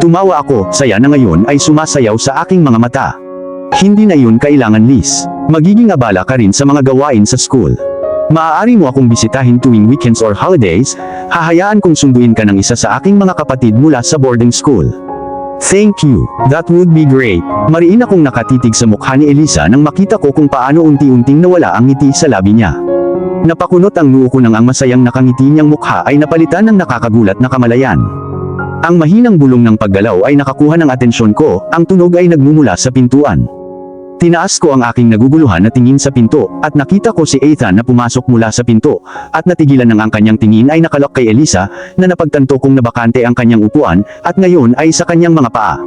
Tumawa ako, saya na ngayon ay sumasayaw sa aking mga mata. Hindi na iyon kailangan, Liz. Magiging abala ka rin sa mga gawain sa school. Maaari mo akong bisitahin tuwing weekends or holidays, hahayaan kong sunduin ka ng isa sa aking mga kapatid mula sa boarding school. Thank you, that would be great. Mariin akong nakatitig sa mukha ni Elisa nang makita ko kung paano unti-unting nawala ang ngiti sa labi niya. Napakunot ang noo ko nang ang masayang nakangiti niyang mukha ay napalitan ng nakakagulat na kamalayan. Ang mahinang bulong ng paggalaw ay nakakuha ng atensyon ko, ang tunog ay nagmumula sa pintuan. Tinaas ko ang aking naguguluhan na tingin sa pinto, at nakita ko si Ethan na pumasok mula sa pinto, at natigilan ng ang kanyang tingin ay nakalok kay Elisa, na napagtanto kong nabakante ang kanyang upuan, at ngayon ay sa kanyang mga paa.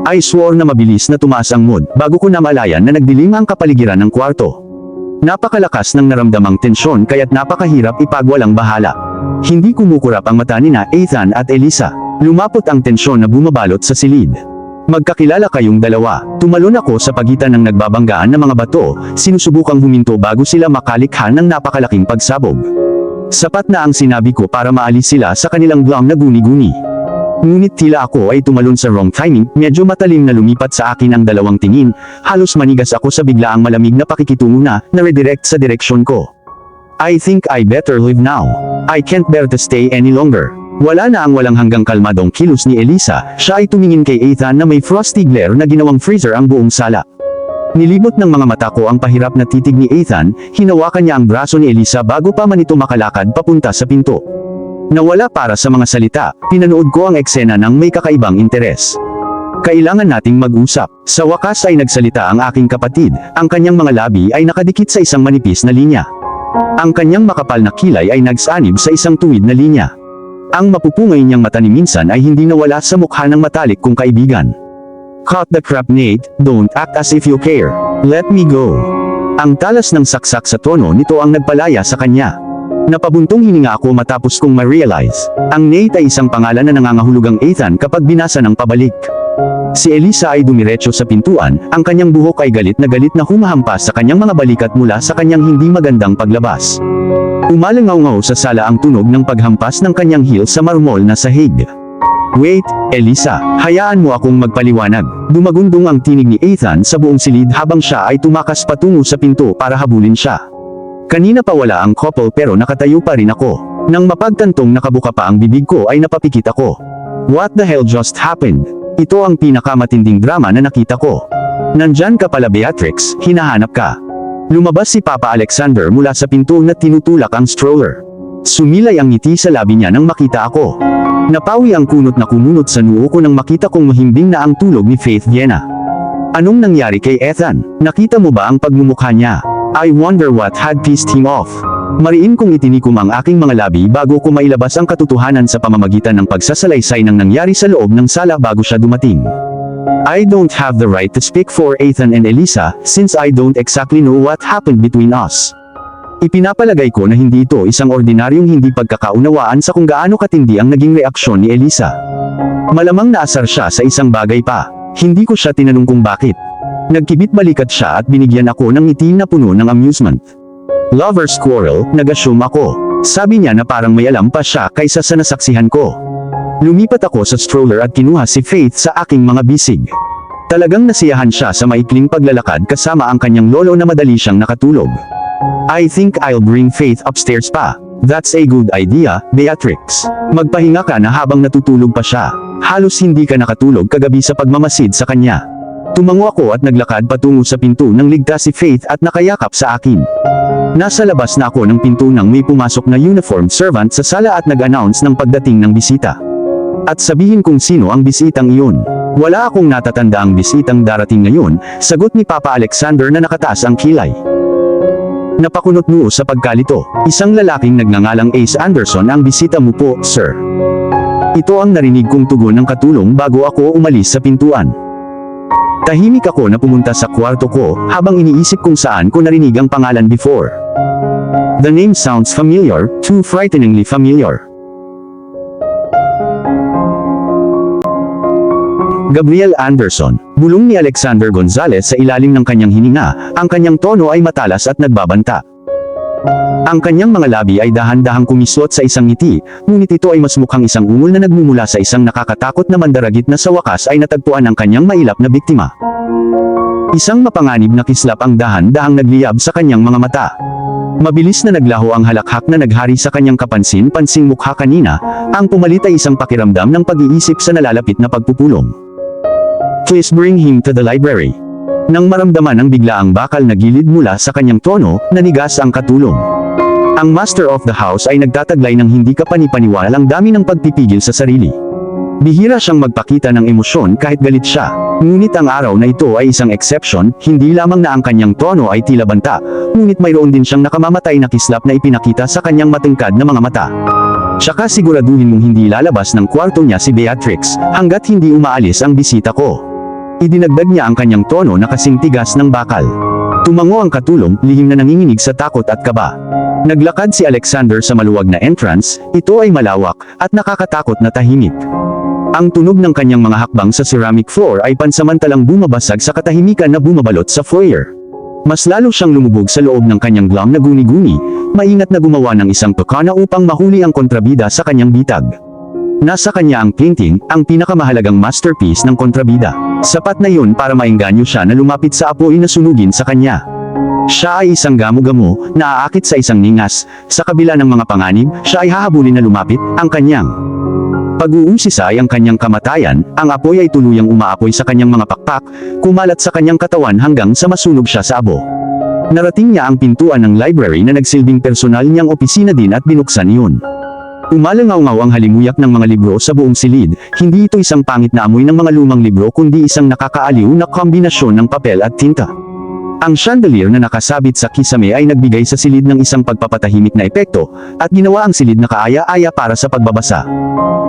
I swore na mabilis na tumaas ang mood, bago ko namalayan na nagdilim ang kapaligiran ng kwarto. Napakalakas ng naramdamang tensyon kaya't napakahirap ipagwalang bahala. Hindi kumukurap ang mata nina Ethan at Elisa. Lumapot ang tensyon na bumabalot sa silid. Magkakilala kayong dalawa. Tumalon ako sa pagitan ng nagbabanggaan na mga bato, sinusubukang huminto bago sila makalikha ng napakalaking pagsabog. Sapat na ang sinabi ko para maalis sila sa kanilang glum na guni-guni. Ngunit tila ako ay tumalon sa wrong timing, medyo matalim na lumipat sa akin ang dalawang tingin, halos manigas ako sa biglaang malamig na pakikitungo na redirect sa direksyon ko. I think I better leave now. I can't bear to stay any longer. Wala na ang walang hanggang kalmadong kilos ni Elisa, siya ay tumingin kay Ethan na may frosty glare na ginawang freezer ang buong sala. Nilibot ng mga mata ko ang pahirap na titig ni Ethan, hinawakan niya ang braso ni Elisa bago pa man ito makalakad papunta sa pinto. Nawala para sa mga salita, pinanood ko ang eksena ng may kakaibang interes. Kailangan nating mag-usap. Sa wakas ay nagsalita ang aking kapatid, ang kanyang mga labi ay nakadikit sa isang manipis na linya. Ang kanyang makapal na kilay ay nagsanib sa isang tuwid na linya. Ang mapupungay niyang mata ni minsan ay hindi nawala sa mukha ng matalik kong kaibigan. Cut the crap, Nate, don't act as if you care. Let me go. Ang talas ng saksak sa tono nito ang nagpalaya sa kanya. Napabuntong hininga ako matapos kong ma-realize. Ang Nate ay isang pangalan na nangangahulugang Ethan kapag binasa ng pabalik. Si Elisa ay dumiretso sa pintuan, ang kanyang buhok ay galit na humahampas sa kanyang mga balikat mula sa kanyang hindi magandang paglabas. Umalangaw-ngaw sa sala ang tunog ng paghampas ng kanyang heel sa marmol na sahig. Wait, Elisa, hayaan mo akong magpaliwanag. Dumagundong ang tinig ni Ethan sa buong silid habang siya ay tumakas patungo sa pinto para habulin siya. Kanina pa wala ang couple pero nakatayo pa rin ako. Nang mapagtantong nakabuka pa ang bibig ko ay napapikit ako. What the hell just happened? Ito ang pinakamatinding drama na nakita ko. Nandyan ka pala Beatrix, hinahanap ka. Lumabas si Papa Alexander mula sa pinto na tinutulak ang stroller. Sumilay ang ngiti sa labi niya nang makita ako. Napawi ang kunot na kumunot sa noo ko nang makita kong mahimbing na ang tulog ni Faith Viena. Anong nangyari kay Ethan? Nakita mo ba ang pagmumukha niya? I wonder what had pissed him off. Mariin kong itinikom ang aking mga labi bago ko mailabas ang katotohanan sa pamamagitan ng pagsasalaysay ng nangyari sa loob ng sala bago siya dumating. I don't have the right to speak for Ethan and Elisa, since I don't exactly know what happened between us. Ipinapalagay ko na hindi ito isang ordinaryong hindi pagkakaunawaan sa kung gaano katindi ang naging reaksyon ni Elisa. Malamang naasar siya sa isang bagay pa. Hindi ko siya tinanong kung bakit. Nagkibit balikat siya at binigyan ako ng ngiti na puno ng amusement. Lover's quarrel, nag-assume ako. Sabi niya na parang may alam pa siya kaysa sa nasaksihan ko. Lumipat ako sa stroller at kinuha si Faith sa aking mga bisig. Talagang nasiyahan siya sa maikling paglalakad kasama ang kanyang lolo na madali siyang nakatulog. I think I'll bring Faith upstairs pa. That's a good idea, Beatrix. Magpahinga ka na habang natutulog pa siya. Halos hindi ka nakatulog kagabi sa pagmamasid sa kanya. Tumango ako at naglakad patungo sa pinto nang ligtas si Faith at nakayakap sa akin. Nasa labas na ako ng pinto nang may pumasok na uniformed servant sa sala at nag-announce ng pagdating ng bisita. At sabihin kung sino ang bisitang iyon. Wala akong natatanda ang bisitang darating ngayon, sagot ni Papa Alexander na nakataas ang kilay. Napakunot noo sa pagkalito. Isang lalaking nagngangalang Ace Anderson ang bisita mo po, sir. Ito ang narinig kong tugon ng katulong bago ako umalis sa pintuan. Tahimik ako na pumunta sa kwarto ko, habang iniisip kung saan ko narinig ang pangalan before. The name sounds familiar, too frighteningly familiar. Gabriel Anderson, bulong ni Alexander Gonzalez sa ilalim ng kanyang hininga, ang kanyang tono ay matalas at nagbabanta. Ang kanyang mga labi ay dahan-dahang kumislot sa isang ngiti, ngunit ito ay mas mukhang isang ungol na nagmumula sa isang nakakatakot na mandaragit na sa wakas ay natagpuan ang kanyang mailap na biktima. Isang mapanganib na kislap ang dahan-dahang nagliyab sa kanyang mga mata. Mabilis na naglaho ang halakhak na naghari sa kanyang kapansin-pansing mukha kanina, ang pumalit ay isang pakiramdam ng pag-iisip sa nalalapit na pagpupulong. Please bring him to the library. Nang maramdaman ang biglaang bakal na gilid mula sa kanyang tono, nanigas ang katulong. Ang master of the house ay nagtataglay ng hindi kapanipaniwalang dami ng pagpipigil sa sarili. Bihira siyang magpakita ng emosyon kahit galit siya. Ngunit ang araw na ito ay isang exception, hindi lamang na ang kanyang tono ay tila banta, ngunit mayroon din siyang nakamamatay na kislap na ipinakita sa kanyang matingkad na mga mata. Tsaka siguraduhin mong hindi lalabas ng kwarto niya si Beatrix, hanggat hindi umaalis ang bisita ko. Idinagdag niya ang kanyang tono na kasing tigas ng bakal. Tumango ang katulong, lihim na nanginginig sa takot at kaba. Naglakad si Alexander sa maluwag na entrance, ito ay malawak, at nakakatakot na tahimik. Ang tunog ng kanyang mga hakbang sa ceramic floor ay pansamantalang bumabasag sa katahimikan na bumabalot sa foyer. Mas lalo siyang lumubog sa loob ng kanyang glam na guni-guni, maingat na gumawa ng isang pakana upang mahuli ang kontrabida sa kanyang bitag. Nasa kanya ang painting, ang pinakamahalagang masterpiece ng kontrabida. Sapat na yun para maengganyo siya na lumapit sa apoy na sunugin sa kanya. Siya ay isang gamo-gamo, na aakit sa isang ningas. Sa kabila ng mga panganib, siya ay hahabulin na lumapit, ang kanyang pag-uusisa ay ang kanyang kamatayan, ang apoy ay tuluyang umaapoy sa kanyang mga pakpak, kumalat sa kanyang katawan hanggang sa masunog siya sa abo. Narating niya ang pintuan ng library na nagsilbing personal niyang opisina din at binuksan yun. Umalangaw-ngaw ang halimuyak ng mga libro sa buong silid, hindi ito isang pangit na amoy ng mga lumang libro kundi isang nakakaaliw na kombinasyon ng papel at tinta. Ang chandelier na nakasabit sa kisame ay nagbigay sa silid ng isang pagpapatahimik na epekto, at ginawa ang silid na kaaya-aya para sa pagbabasa.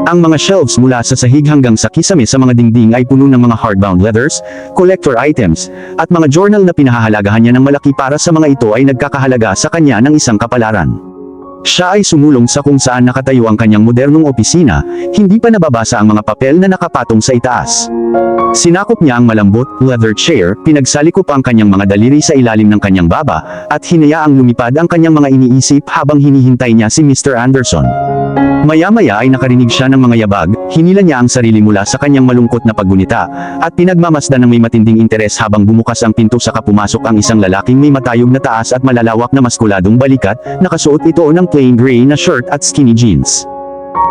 Ang mga shelves mula sa sahig hanggang sa kisame sa mga dingding ay puno ng mga hardbound leathers, collector items, at mga journal na pinahahalagahan niya ng malaki para sa mga ito ay nagkakahalaga sa kanya ng isang kapalaran. Siya ay sumulong sa kung saan nakatayo ang kanyang modernong opisina, hindi pa nababasa ang mga papel na nakapatong sa itaas. Sinakop niya ang malambot, leather chair, pinagsalikop ang kanyang mga daliri sa ilalim ng kanyang baba, at hinayaang lumipad ang kanyang mga iniisip habang hinihintay niya si Mr. Anderson. Maya-maya ay nakarinig siya ng mga yabag, hinila niya ang sarili mula sa kanyang malungkot na paggunita, at pinagmamasdan ng may matinding interes habang bumukas ang pinto saka pumasok ang isang lalaking may matayog na taas at malalawak na maskuladong balikat, nakasuot ito ng plain gray na shirt at skinny jeans.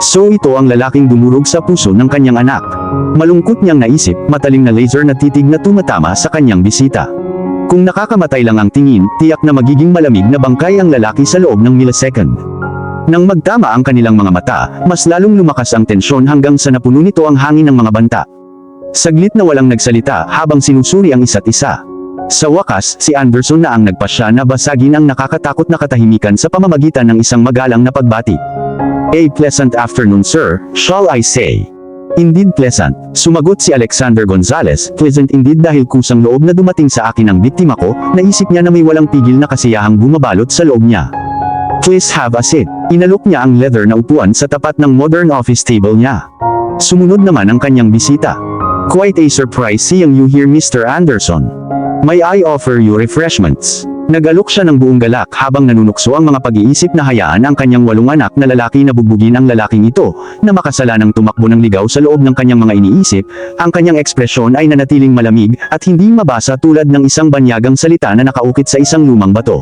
So ito ang lalaking dumurog sa puso ng kanyang anak. Malungkot niyang naisip, matalim na laser na titig na tumatama sa kanyang bisita. Kung nakakamatay lang ang tingin, tiyak na magiging malamig na bangkay ang lalaki sa loob ng millisecond. Nang magtama ang kanilang mga mata, mas lalong lumakas ang tensyon hanggang sa napuno nito ang hangin ng mga banta. Saglit na walang nagsalita habang sinusuri ang isa't isa. Sa wakas, si Anderson na ang nagpasya na basagin ang nakakatakot na katahimikan sa pamamagitan ng isang magalang na pagbati. "A pleasant afternoon, sir, shall I say?" "Indeed pleasant," sumagot si Alexander Gonzalez, "pleasant indeed dahil kusang loob na dumating sa akin ang biktima ko." Naisip niya na may walang pigil na kasiyahang bumabalot sa loob niya. "Please have a seat." Inalok niya ang leather na upuan sa tapat ng modern office table niya. Sumunod naman ang kanyang bisita. "Quite a surprise seeing you here, Mr. Anderson. May I offer you refreshments?" Nag-alok siya ng buong galak habang nanunukso ang mga pag-iisip na hayaan ang kanyang 8 anak na lalaki na bugbugin ang lalaking ito, na makasalanang tumakbo ng ligaw sa loob ng kanyang mga iniisip. Ang kanyang ekspresyon ay nanatiling malamig, at hindi mabasa tulad ng isang banyagang salita na nakaukit sa isang lumang bato.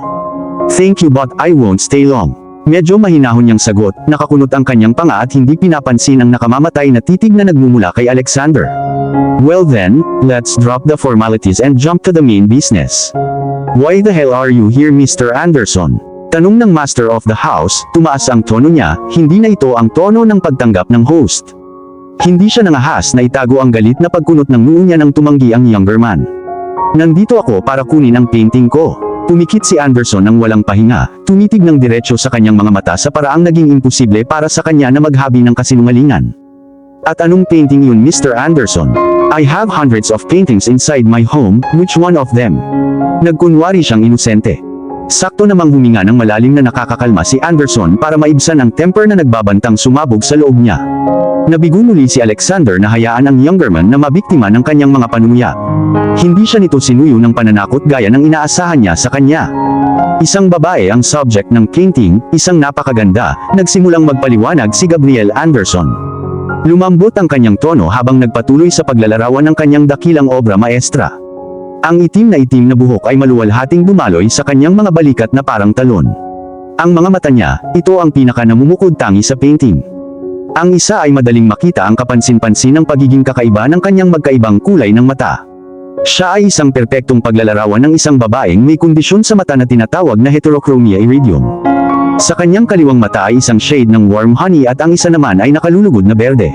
"Thank you but I won't stay long." Medyo mahinahon niyang sagot, nakakunot ang kanyang panga at hindi pinapansin ang nakamamatay na titig na nagmumula kay Alexander. "Well then, let's drop the formalities and jump to the main business. Why the hell are you here, Mr. Anderson?" Tanong ng master of the house, tumaas ang tono niya, hindi na ito ang tono ng pagtanggap ng host. Hindi siya nangahas na itago ang galit na pagkunot ng noo niya nang tumanggi ang younger man. "Nandito ako para kunin ang painting ko." Pumikit si Anderson ng walang pahinga, tumitig ng diretso sa kanyang mga mata sa paraang naging imposible para sa kanya na maghabi ng kasinungalingan. "At anong painting yun, Mr. Anderson?" "I have hundreds of paintings inside my home, which one of them?" Nagkunwari siyang inosente. Sakto namang huminga ng malalim na nakakakalma si Anderson para maibsan ang temper na nagbabantang sumabog sa loob niya. Nabigo muli si Alexander na hayaan ang younger man na mabiktima ng kanyang mga panuya. Hindi siya nito sinuyo ng pananakot gaya ng inaasahan niya sa kanya. Isang babae ang subject ng painting, isang napakaganda, nagsimulang magpaliwanag si Gabriel Anderson. Lumambot ang kanyang tono habang nagpatuloy sa paglalarawan ng kanyang dakilang obra maestra. Ang itim na buhok ay maluwalhating dumaloy sa kanyang mga balikat na parang talon. Ang mga mata niya, ito ang pinaka namumukod tangi sa painting. Ang isa ay madaling makita ang kapansin-pansin ng pagiging kakaiba ng kanyang magkaibang kulay ng mata. Siya ay isang perpektong paglalarawan ng isang babaeng may kondisyon sa mata na tinatawag na heterochromia iridium. Sa kanyang kaliwang mata ay isang shade ng warm honey at ang isa naman ay nakalulugod na berde.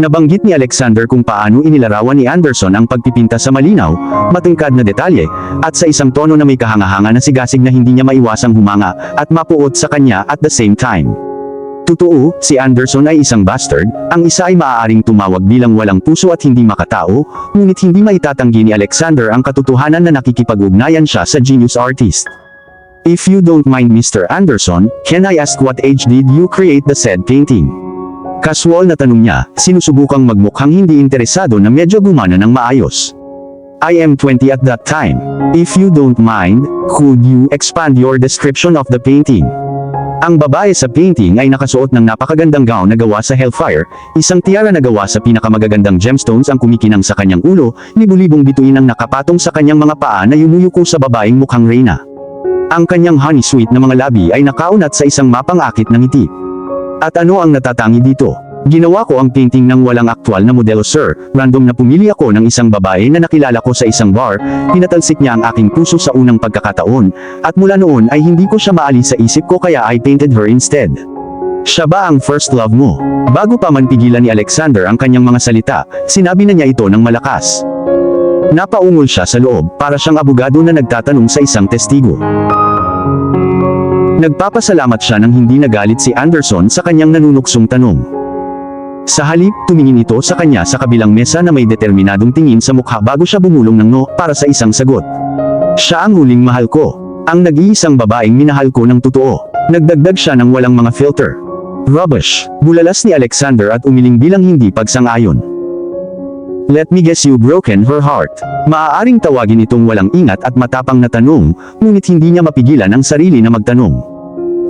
Nabanggit ni Alexander kung paano inilarawan ni Anderson ang pagpipinta sa malinaw, matingkad na detalye, at sa isang tono na may kahanga-hanga na sigasig na hindi niya maiwasang humanga, at mapuot sa kanya at the same time. Totoo, si Anderson ay isang bastard, ang isa ay maaaring tumawag bilang walang puso at hindi makatao, ngunit hindi maitatanggi ni Alexander ang katotohanan na nakikipag-ugnayan siya sa genius artist. "If you don't mind, Mr. Anderson, can I ask what age did you create the said painting?" Kaswal na tanong niya, sinusubukang magmukhang hindi interesado na medyo gumana ng maayos. "I am 20 at that time. If you don't mind, could you expand your description of the painting?" Ang babae sa painting ay nakasuot ng napakagandang gown na gawa sa Hellfire, isang tiara na gawa sa pinakamagagandang gemstones ang kumikinang sa kanyang ulo, libu-libong bituin ang nakapatong sa kanyang mga paa na yumuyuko sa babaeng mukhang reyna. Ang kanyang honey sweet na mga labi ay nakaunat sa isang mapang-akit na ngiti. "At ano ang natatangi dito? Ginawa ko ang painting ng walang aktwal na modelo, sir. Random na pumili ako ng isang babae na nakilala ko sa isang bar, pinatalsik niya ang aking puso sa unang pagkakataon, at mula noon ay hindi ko siya maalis sa isip ko kaya I painted her instead." "Siya ba ang first love mo?" Bago pa man pigilan ni Alexander ang kanyang mga salita, sinabi na niya ito ng malakas. Napaungol siya sa loob, para siyang abogado na nagtatanong sa isang testigo. Nagpapasalamat siya nang hindi nagalit si Anderson sa kanyang nanunuksong tanong. Sa halip, tumingin ito sa kanya sa kabilang mesa na may determinadong tingin sa mukha bago siya bumulong ng no para sa isang sagot. "Siya ang huling mahal ko. Ang nag-iisang babaeng minahal ko ng totoo." Nagdagdag siya ng walang mga filter. "Rubbish," bulalas ni Alexander at umiling bilang hindi pagsang-ayon. "Let me guess you broken her heart." Maaaring tawagin itong walang ingat at matapang na tanong, ngunit hindi niya mapigilan ang sarili na magtanong.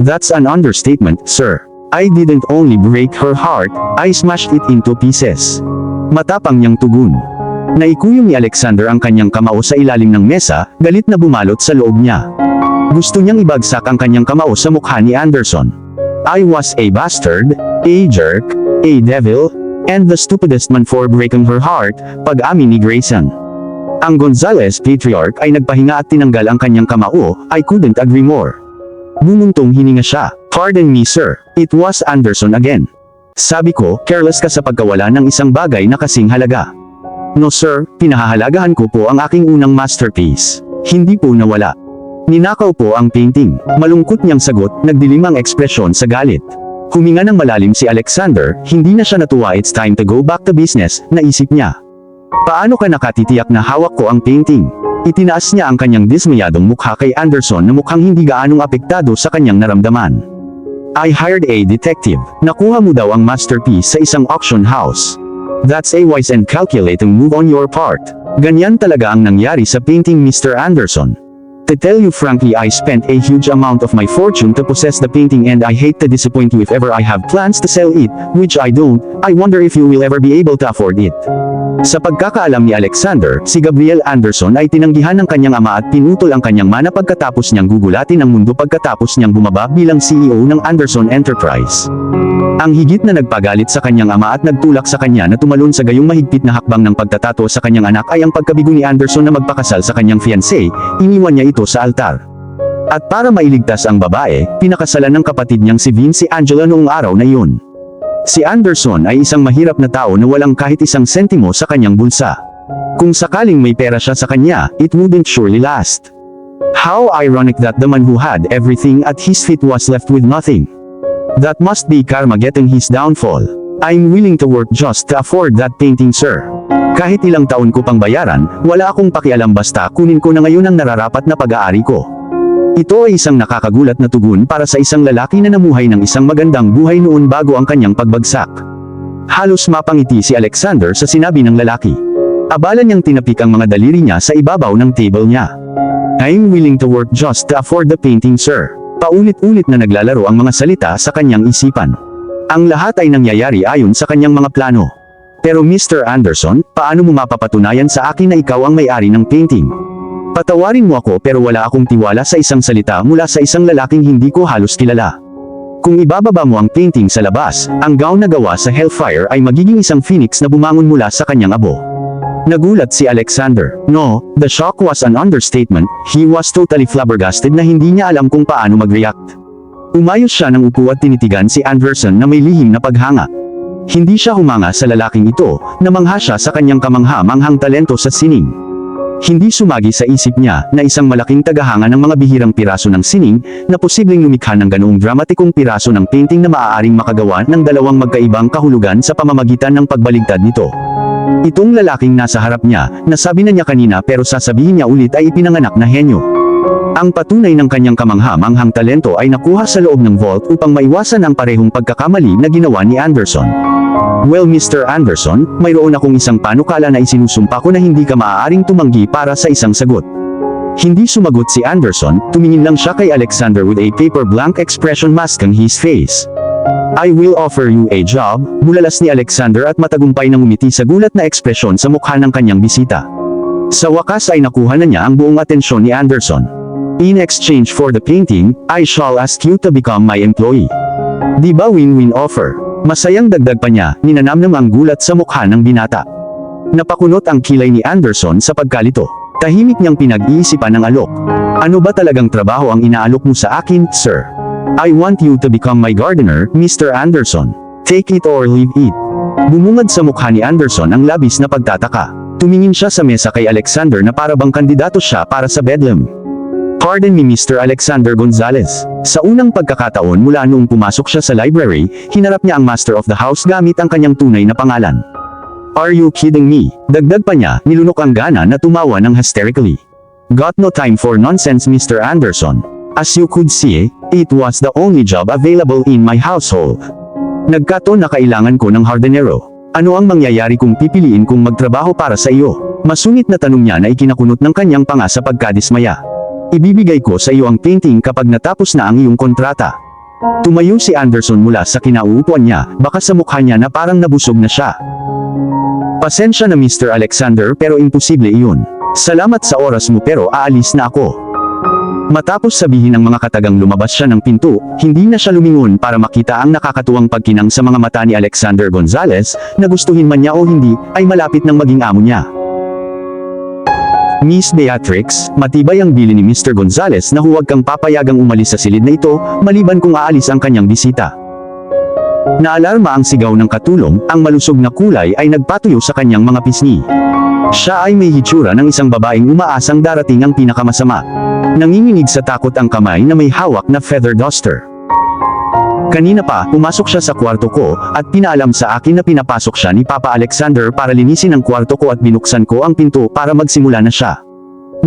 "That's an understatement, sir. I didn't only break her heart, I smashed it into pieces. Matapang niyang tugon. Naikuyong ni Alexander ang kanyang kamao sa ilalim ng mesa, galit na bumalot sa loob niya. Gusto niyang ibagsak ang kanyang kamao sa mukha ni Anderson. I was a bastard, a jerk, a devil, and the stupidest man for breaking her heart, pag-amin ni Grayson. Ang Gonzales patriarch ay nagpahinga at tinanggal ang kanyang kamao, I couldn't agree more. Bumuntong hininga siya. Pardon me sir, it was Anderson again. Sabi ko, careless ka sa pagkawala ng isang bagay na kasing halaga. No sir, pinahahalagahan ko po ang aking unang masterpiece. Hindi po nawala. Ninakaw po ang painting. Malungkot niyang sagot, nagdilim ang ekspresyon sa galit. Huminga ng malalim si Alexander, hindi na siya natuwa. It's time to go back to business, naisip niya. Paano ka nakatitiyak na hawak ko ang painting? Itinaas niya ang kanyang dismayadong mukha kay Anderson na mukhang hindi gaanong apektado sa kanyang naramdaman. I hired a detective. Nakuha mo daw ang masterpiece sa isang auction house. That's a wise and calculating move on your part. Ganyan talaga ang nangyari sa painting, Mr. Anderson. To tell you frankly, I spent a huge amount of my fortune to possess the painting and I hate to disappoint you if ever I have plans to sell it, which I don't. I wonder if you will ever be able to afford it. Sa pagkakaalam ni Alexander, si Gabriel Anderson ay tinanggihan ng kanyang ama at pinutol ang kanyang mana pagkatapos niyang gugulatin ang mundo pagkatapos niyang bumaba bilang CEO ng Anderson Enterprise. Ang higit na nagpagalit sa kanyang ama at nagtulak sa kanya na tumalon sa gayong mahigpit na hakbang ng pagtatato sa kanyang anak ay ang pagkabigo ni Anderson na magpakasal sa kanyang fiancé, iniwan niya ito sa altar. At para mailigtas ang babae, pinakasalan ng kapatid niyang si Vince Angela noong araw na iyon. Si Anderson ay isang mahirap na tao na walang kahit isang sentimo sa kanyang bulsa. Kung sakaling may pera siya sa kanya, it wouldn't surely last. How ironic that the man who had everything at his feet was left with nothing. That must be karma getting his downfall. I'm willing to work just to afford that painting, sir. Kahit ilang taon ko pang bayaran, wala akong pakialam basta kunin ko na ngayon ang nararapat na pag-aari ko. Ito ay isang nakakagulat na tugon para sa isang lalaki na namuhay ng isang magandang buhay noon bago ang kanyang pagbagsak. Halos mapangiti si Alexander sa sinabi ng lalaki. Abala niyang tinapik ang mga daliri niya sa ibabaw ng table niya. I'm willing to work just to afford the painting, sir. Paulit-ulit na naglalaro ang mga salita sa kanyang isipan. Ang lahat ay nangyayari ayon sa kanyang mga plano. Pero Mr. Anderson, paano mo mapapatunayan sa akin na ikaw ang may-ari ng painting? Patawarin mo ako pero wala akong tiwala sa isang salita mula sa isang lalaking hindi ko halos kilala. Kung ibababa mo ang painting sa labas, ang gown na gawa sa Hellfire ay magiging isang phoenix na bumangon mula sa kanyang abo. Nagulat si Alexander. No, the shock was an understatement. He was totally flabbergasted na hindi niya alam kung paano mag-react. Umayos siya ng upo at tinitigan si Anderson na may lihim na paghanga. Hindi siya humanga sa lalaking ito, namangha siya sa kanyang kamangha-manghang talento sa sining. Hindi sumagi sa isip niya na isang malaking tagahanga ng mga bihirang piraso ng sining na posibleng lumikha ng ganoong dramatikong piraso ng painting na maaaring makagawa ng dalawang magkaibang kahulugan sa pamamagitan ng pagbaligtad nito. Itong lalaking nasa harap niya, nasabi na niya kanina pero sasabihin niya ulit ay ipinanganak na henyo. Ang patunay ng kanyang kamangha-manghang talento ay nakuha sa loob ng vault upang maiwasan ang parehong pagkakamali na ginawa ni Anderson. Well, Mr. Anderson, mayroon akong isang panukala na isinusumpa ko na hindi ka maaaring tumanggi para sa isang sagot. Hindi sumagot si Anderson, tumingin lang siya kay Alexander with a paper blank expression masking his face. I will offer you a job, bulalas ni Alexander at matagumpay na ngumiti sa gulat na ekspresyon sa mukha ng kanyang bisita. Sa wakas ay nakuha na niya ang buong atensyon ni Anderson. In exchange for the painting, I shall ask you to become my employee. Di ba win-win offer? Masayang dagdag pa niya, ninanamnam ang gulat sa mukha ng binata. Napakunot ang kilay ni Anderson sa pagkalito. Tahimik niyang pinag-iisipan ng alok. Ano ba talagang trabaho ang inaalok mo sa akin, sir? I want you to become my gardener, Mr. Anderson. Take it or leave it. Bumungad sa mukha ni Anderson ang labis na pagtataka. Tumingin siya sa mesa kay Alexander na para bang kandidato siya para sa Bedlam. Pardon me, Mr. Alexander Gonzales. Sa unang pagkakataon mula noong pumasok siya sa library, hinarap niya ang master of the house gamit ang kanyang tunay na pangalan. Are you kidding me? Dagdag pa niya, nilunok ang gana na tumawa ng hysterically. Got no time for nonsense, Mr. Anderson. As you could see, it was the only job available in my household. Nagkataon na kailangan ko ng hardinero. Ano ang mangyayari kung pipiliin kong magtrabaho para sa iyo? Masungit na tanong niya na ikinakunot ng kanyang panga sa pagkadismaya. Ibibigay ko sa iyo ang painting kapag natapos na ang iyong kontrata. Tumayo si Anderson mula sa kinauupuan niya, baka sa mukha niya na parang nabusog na siya. Pasensya na Mr. Alexander pero imposible iyon. Salamat sa oras mo pero aalis na ako. Matapos sabihin ng mga katagang lumabas siya ng pinto, hindi na siya lumingon para makita ang nakakatuwang pagkinang sa mga mata ni Alexander Gonzalez, na gustuhin man niya o hindi, ay malapit ng maging amo niya. Miss Beatrix, matibay ang bili ni Mr. Gonzalez na huwag kang papayagang umalis sa silid na ito, maliban kung aalis ang kanyang bisita. Naalarma ang sigaw ng katulong, ang malusog na kulay ay nagpatuyo sa kanyang mga pisngi. Siya ay may hitsura ng isang babaeng umaasang darating ang pinakamasama. Nanginginig sa takot ang kamay na may hawak na feather duster. Kanina pa, pumasok siya sa kwarto ko, at pinaalam sa akin na pinapasok siya ni Papa Alexander para linisin ang kwarto ko at binuksan ko ang pinto para magsimula na siya.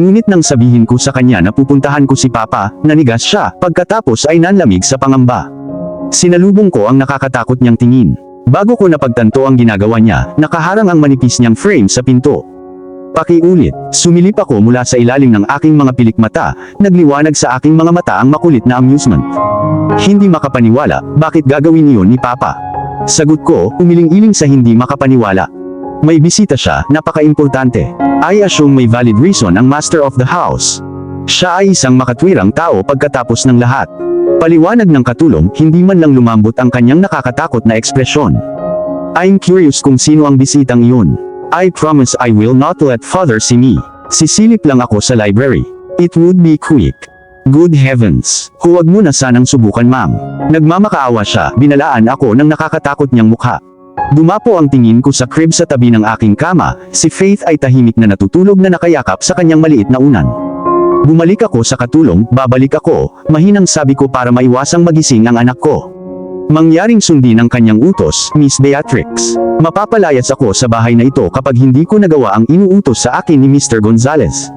Ngunit nang sabihin ko sa kanya na pupuntahan ko si Papa, nanigas siya, pagkatapos ay nanlamig sa pangamba. Sinalubong ko ang nakakatakot niyang tingin. Bago ko napagtanto ang ginagawa niya, nakaharang ang manipis niyang frame sa pinto. Pakiulit, sumilip ako mula sa ilalim ng aking mga pilikmata, nagliwanag sa aking mga mata ang makulit na amusement. Hindi makapaniwala, bakit gagawin iyon ni Papa? Sagot ko, umiling-iling sa hindi makapaniwala. May bisita siya, napaka-importante. I assume may valid reason ang master of the house. Siya ay isang makatwirang tao pagkatapos ng lahat. Paliwanag ng katulong, hindi man lang lumambot ang kanyang nakakatakot na ekspresyon. I'm curious kung sino ang bisitang iyon. I promise I will not let father see me. Sisilip lang ako sa library. It would be quick. Good heavens. Huwag mo na sanang subukan, ma'am. Nagmamakaawa siya, binalaan ako ng nakakatakot niyang mukha. Dumapo ang tingin ko sa crib sa tabi ng aking kama, si Faith ay tahimik na natutulog na nakayakap sa kanyang maliit na unan. Bumalik ako sa katulong, babalik ako, mahinang sabi ko para maiwasang magising ang anak ko. Mangyaring sundin ang kanyang utos, Miss Beatrix. Mapapalayas ako sa bahay na ito kapag hindi ko nagawa ang inuutos sa akin ni Mr. Gonzalez.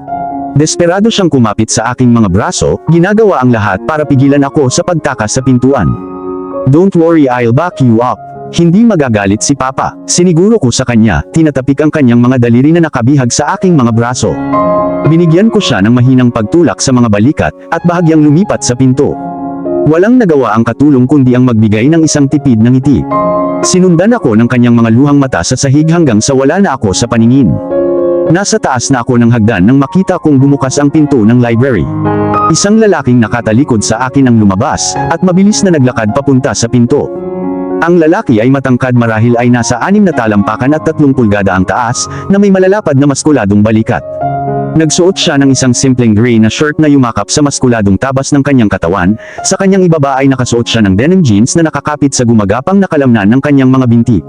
Desperado siyang kumapit sa aking mga braso, ginagawa ang lahat para pigilan ako sa pagtakas sa pintuan. Don't worry, I'll back you up. Hindi magagalit si Papa. Siniguro ko sa kanya, tinatapik ang kanyang mga daliri na nakabihag sa aking mga braso. Binigyan ko siya ng mahinang pagtulak sa mga balikat, at bahagyang lumipat sa pinto. Walang nagawa ang katulong kundi ang magbigay ng isang tipid ng ngiti. Sinundan ako ng kanyang mga luhang mata sa sahig hanggang sa wala na ako sa paningin. Nasa taas na ako ng hagdan nang makita kong bumukas ang pinto ng library. Isang lalaking nakatalikod sa akin ang lumabas, at mabilis na naglakad papunta sa pinto. Ang lalaki ay matangkad, marahil ay nasa 6 na talampakan at 3 pulgada ang taas, na may malalapad na maskuladong balikat. Nagsuot siya ng isang simpleng gray na shirt na yumakap sa maskuladong tabas ng kanyang katawan, sa kanyang ibaba ay nakasuot siya ng denim jeans na nakakapit sa gumagapang na kalamnan ng kanyang mga binti.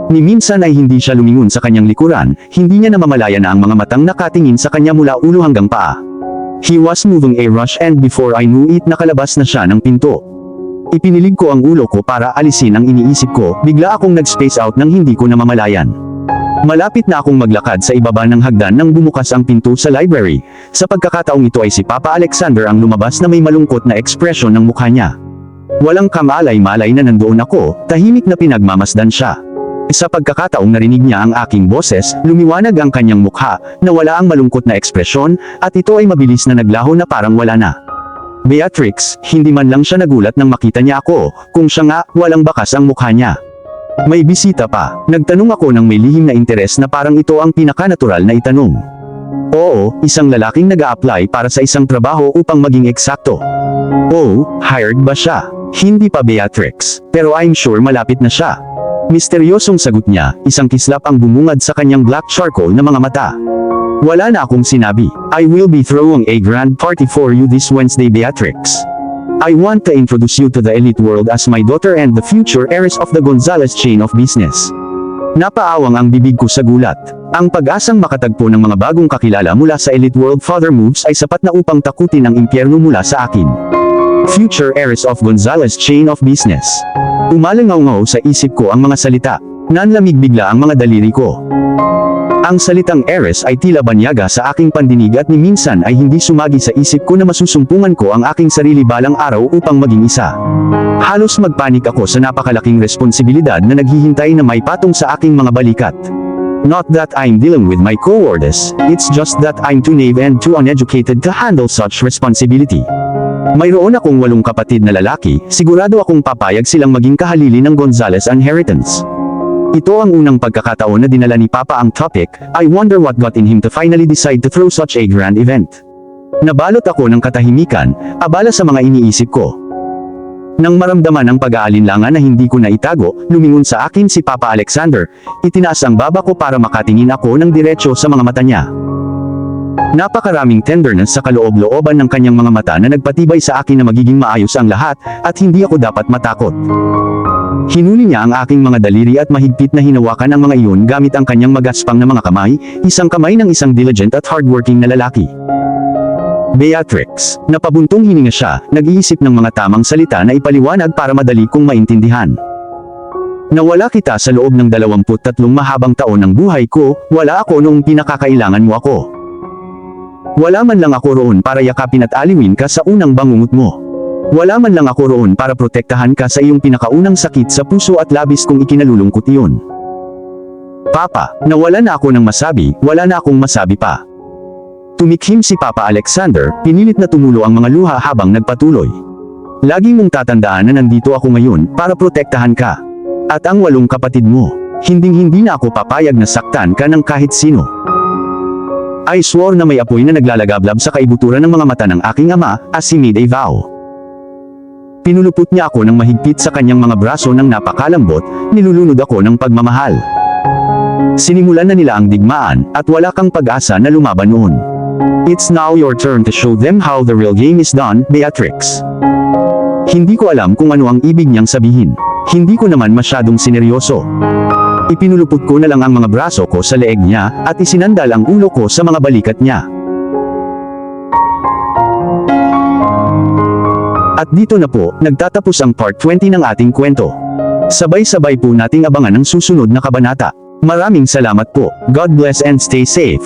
Ni minsan ay hindi siya lumingon sa kanyang likuran, hindi niya namamalaya na ang mga matang nakatingin sa kanya mula ulo hanggang paa. He was moving a rush and before I knew it nakalabas na siya ng pinto. Ipinilig ko ang ulo ko para alisin ang iniisip ko, bigla akong nag-space out nang hindi ko namamalayan. Malapit na akong maglakad sa ibaba ng hagdan nang bumukas ang pinto sa library. Sa pagkakataong ito ay si Papa Alexander ang lumabas na may malungkot na ekspresyon ng mukha niya. Walang kamalay-malay na nandoon ako, tahimik na pinagmamasdan siya. Sa pagkakataong narinig niya ang aking boses, lumiwanag ang kanyang mukha, na wala ang malungkot na ekspresyon, at ito ay mabilis na naglaho na parang wala na. Beatrix, hindi man lang siya nagulat nang makita niya ako, kung siya nga, walang bakas ang mukha niya. May bisita pa. Nagtanong ako ng may lihim na interes na parang ito ang pinakanatural na itanong. Oo, isang lalaking nag-a-apply para sa isang trabaho upang maging eksakto. Oh, hired ba siya? Hindi pa, Beatrix, pero I'm sure malapit na siya. Misteryosong sagot niya, isang kislap ang bumungad sa kanyang black charcoal na mga mata. Wala na akong sinabi. I will be throwing a grand party for you this Wednesday, Beatrix. I want to introduce you to the elite world as my daughter and the future heiress of the Gonzalez chain of business. Napaawang ang bibig ko sa gulat. Ang pag-asang makatagpo ng mga bagong kakilala mula sa elite world father moves ay sapat na upang takutin ang impyerno mula sa akin. Future heiress of Gonzalez chain of business. Umalangaw-ngaw sa isip ko ang mga salita. Nanlamig bigla ang mga daliri ko. Ang salitang heiress ay tila banyaga sa aking pandinig at ni minsan ay hindi sumagi sa isip ko na masusumpungan ko ang aking sarili balang araw upang maging isa. Halos magpanik ako sa napakalaking responsibilidad na naghihintay na may patong sa aking mga balikat. Not that I'm dealing with my cowardice, it's just that I'm too naive and too uneducated to handle such responsibility. Mayroon akong 8 kapatid na lalaki, sigurado akong papayag silang maging kahalili ng Gonzales inheritance. Ito ang unang pagkakataon na dinala ni Papa ang topic. I wonder what got in him to finally decide to throw such a grand event. Nabalot ako ng katahimikan, abala sa mga iniisip ko. Nang maramdaman ang pag-aalinlangan na hindi ko na itago, lumingon sa akin si Papa Alexander, itinaas ang baba ko para makatingin ako ng diretso sa mga mata niya. Napakaraming tenderness sa kaloob-looban ng kanyang mga mata na nagpatibay sa akin na magiging maayos ang lahat, at hindi ako dapat matakot. Hinuli niya ang aking mga daliri at mahigpit na hinawakan ang mga iyon gamit ang kanyang magaspang na mga kamay, isang kamay ng isang diligent at hardworking na lalaki. Beatrix, napabuntong hininga siya, nag-iisip ng mga tamang salita na ipaliwanag para madali kong maintindihan. Nawala kita sa loob ng 23 mahabang taon ng buhay ko, wala ako noong pinakakailangan mo ako. Wala man lang ako roon para yakapin at aliwin ka sa unang bangungot mo. Wala man lang ako roon para protektahan ka sa iyong pinakaunang sakit sa puso at labis kong ikinalulungkot iyon. Papa, nawala na ako ng masabi, wala na akong masabi pa. Tumikhim si Papa Alexander, pinilit na tumulo ang mga luha habang nagpatuloy. Lagi mong tatandaan na nandito ako ngayon para protektahan ka. At ang 8 kapatid mo, hinding-hindi na ako papayag na saktan ka ng kahit sino. I swore na may apoy na naglalagablab sa kaibuturan ng mga mata ng aking ama, as he made a vow. Pinulupot niya ako ng mahigpit sa kanyang mga braso ng napakalambot, nilulunod ako ng pagmamahal. Sinimulan na nila ang digmaan, at wala kang pag-asa na lumaban noon. It's now your turn to show them how the real game is done, Beatrix. Hindi ko alam kung ano ang ibig niyang sabihin. Hindi ko naman masyadong sineryoso. Ipinulupot ko na lang ang mga braso ko sa leeg niya, at isinandal ang ulo ko sa mga balikat niya. At dito na po, nagtatapos ang part 20 ng ating kwento. Sabay-sabay po nating abangan ang susunod na kabanata. Maraming salamat po. God bless and stay safe.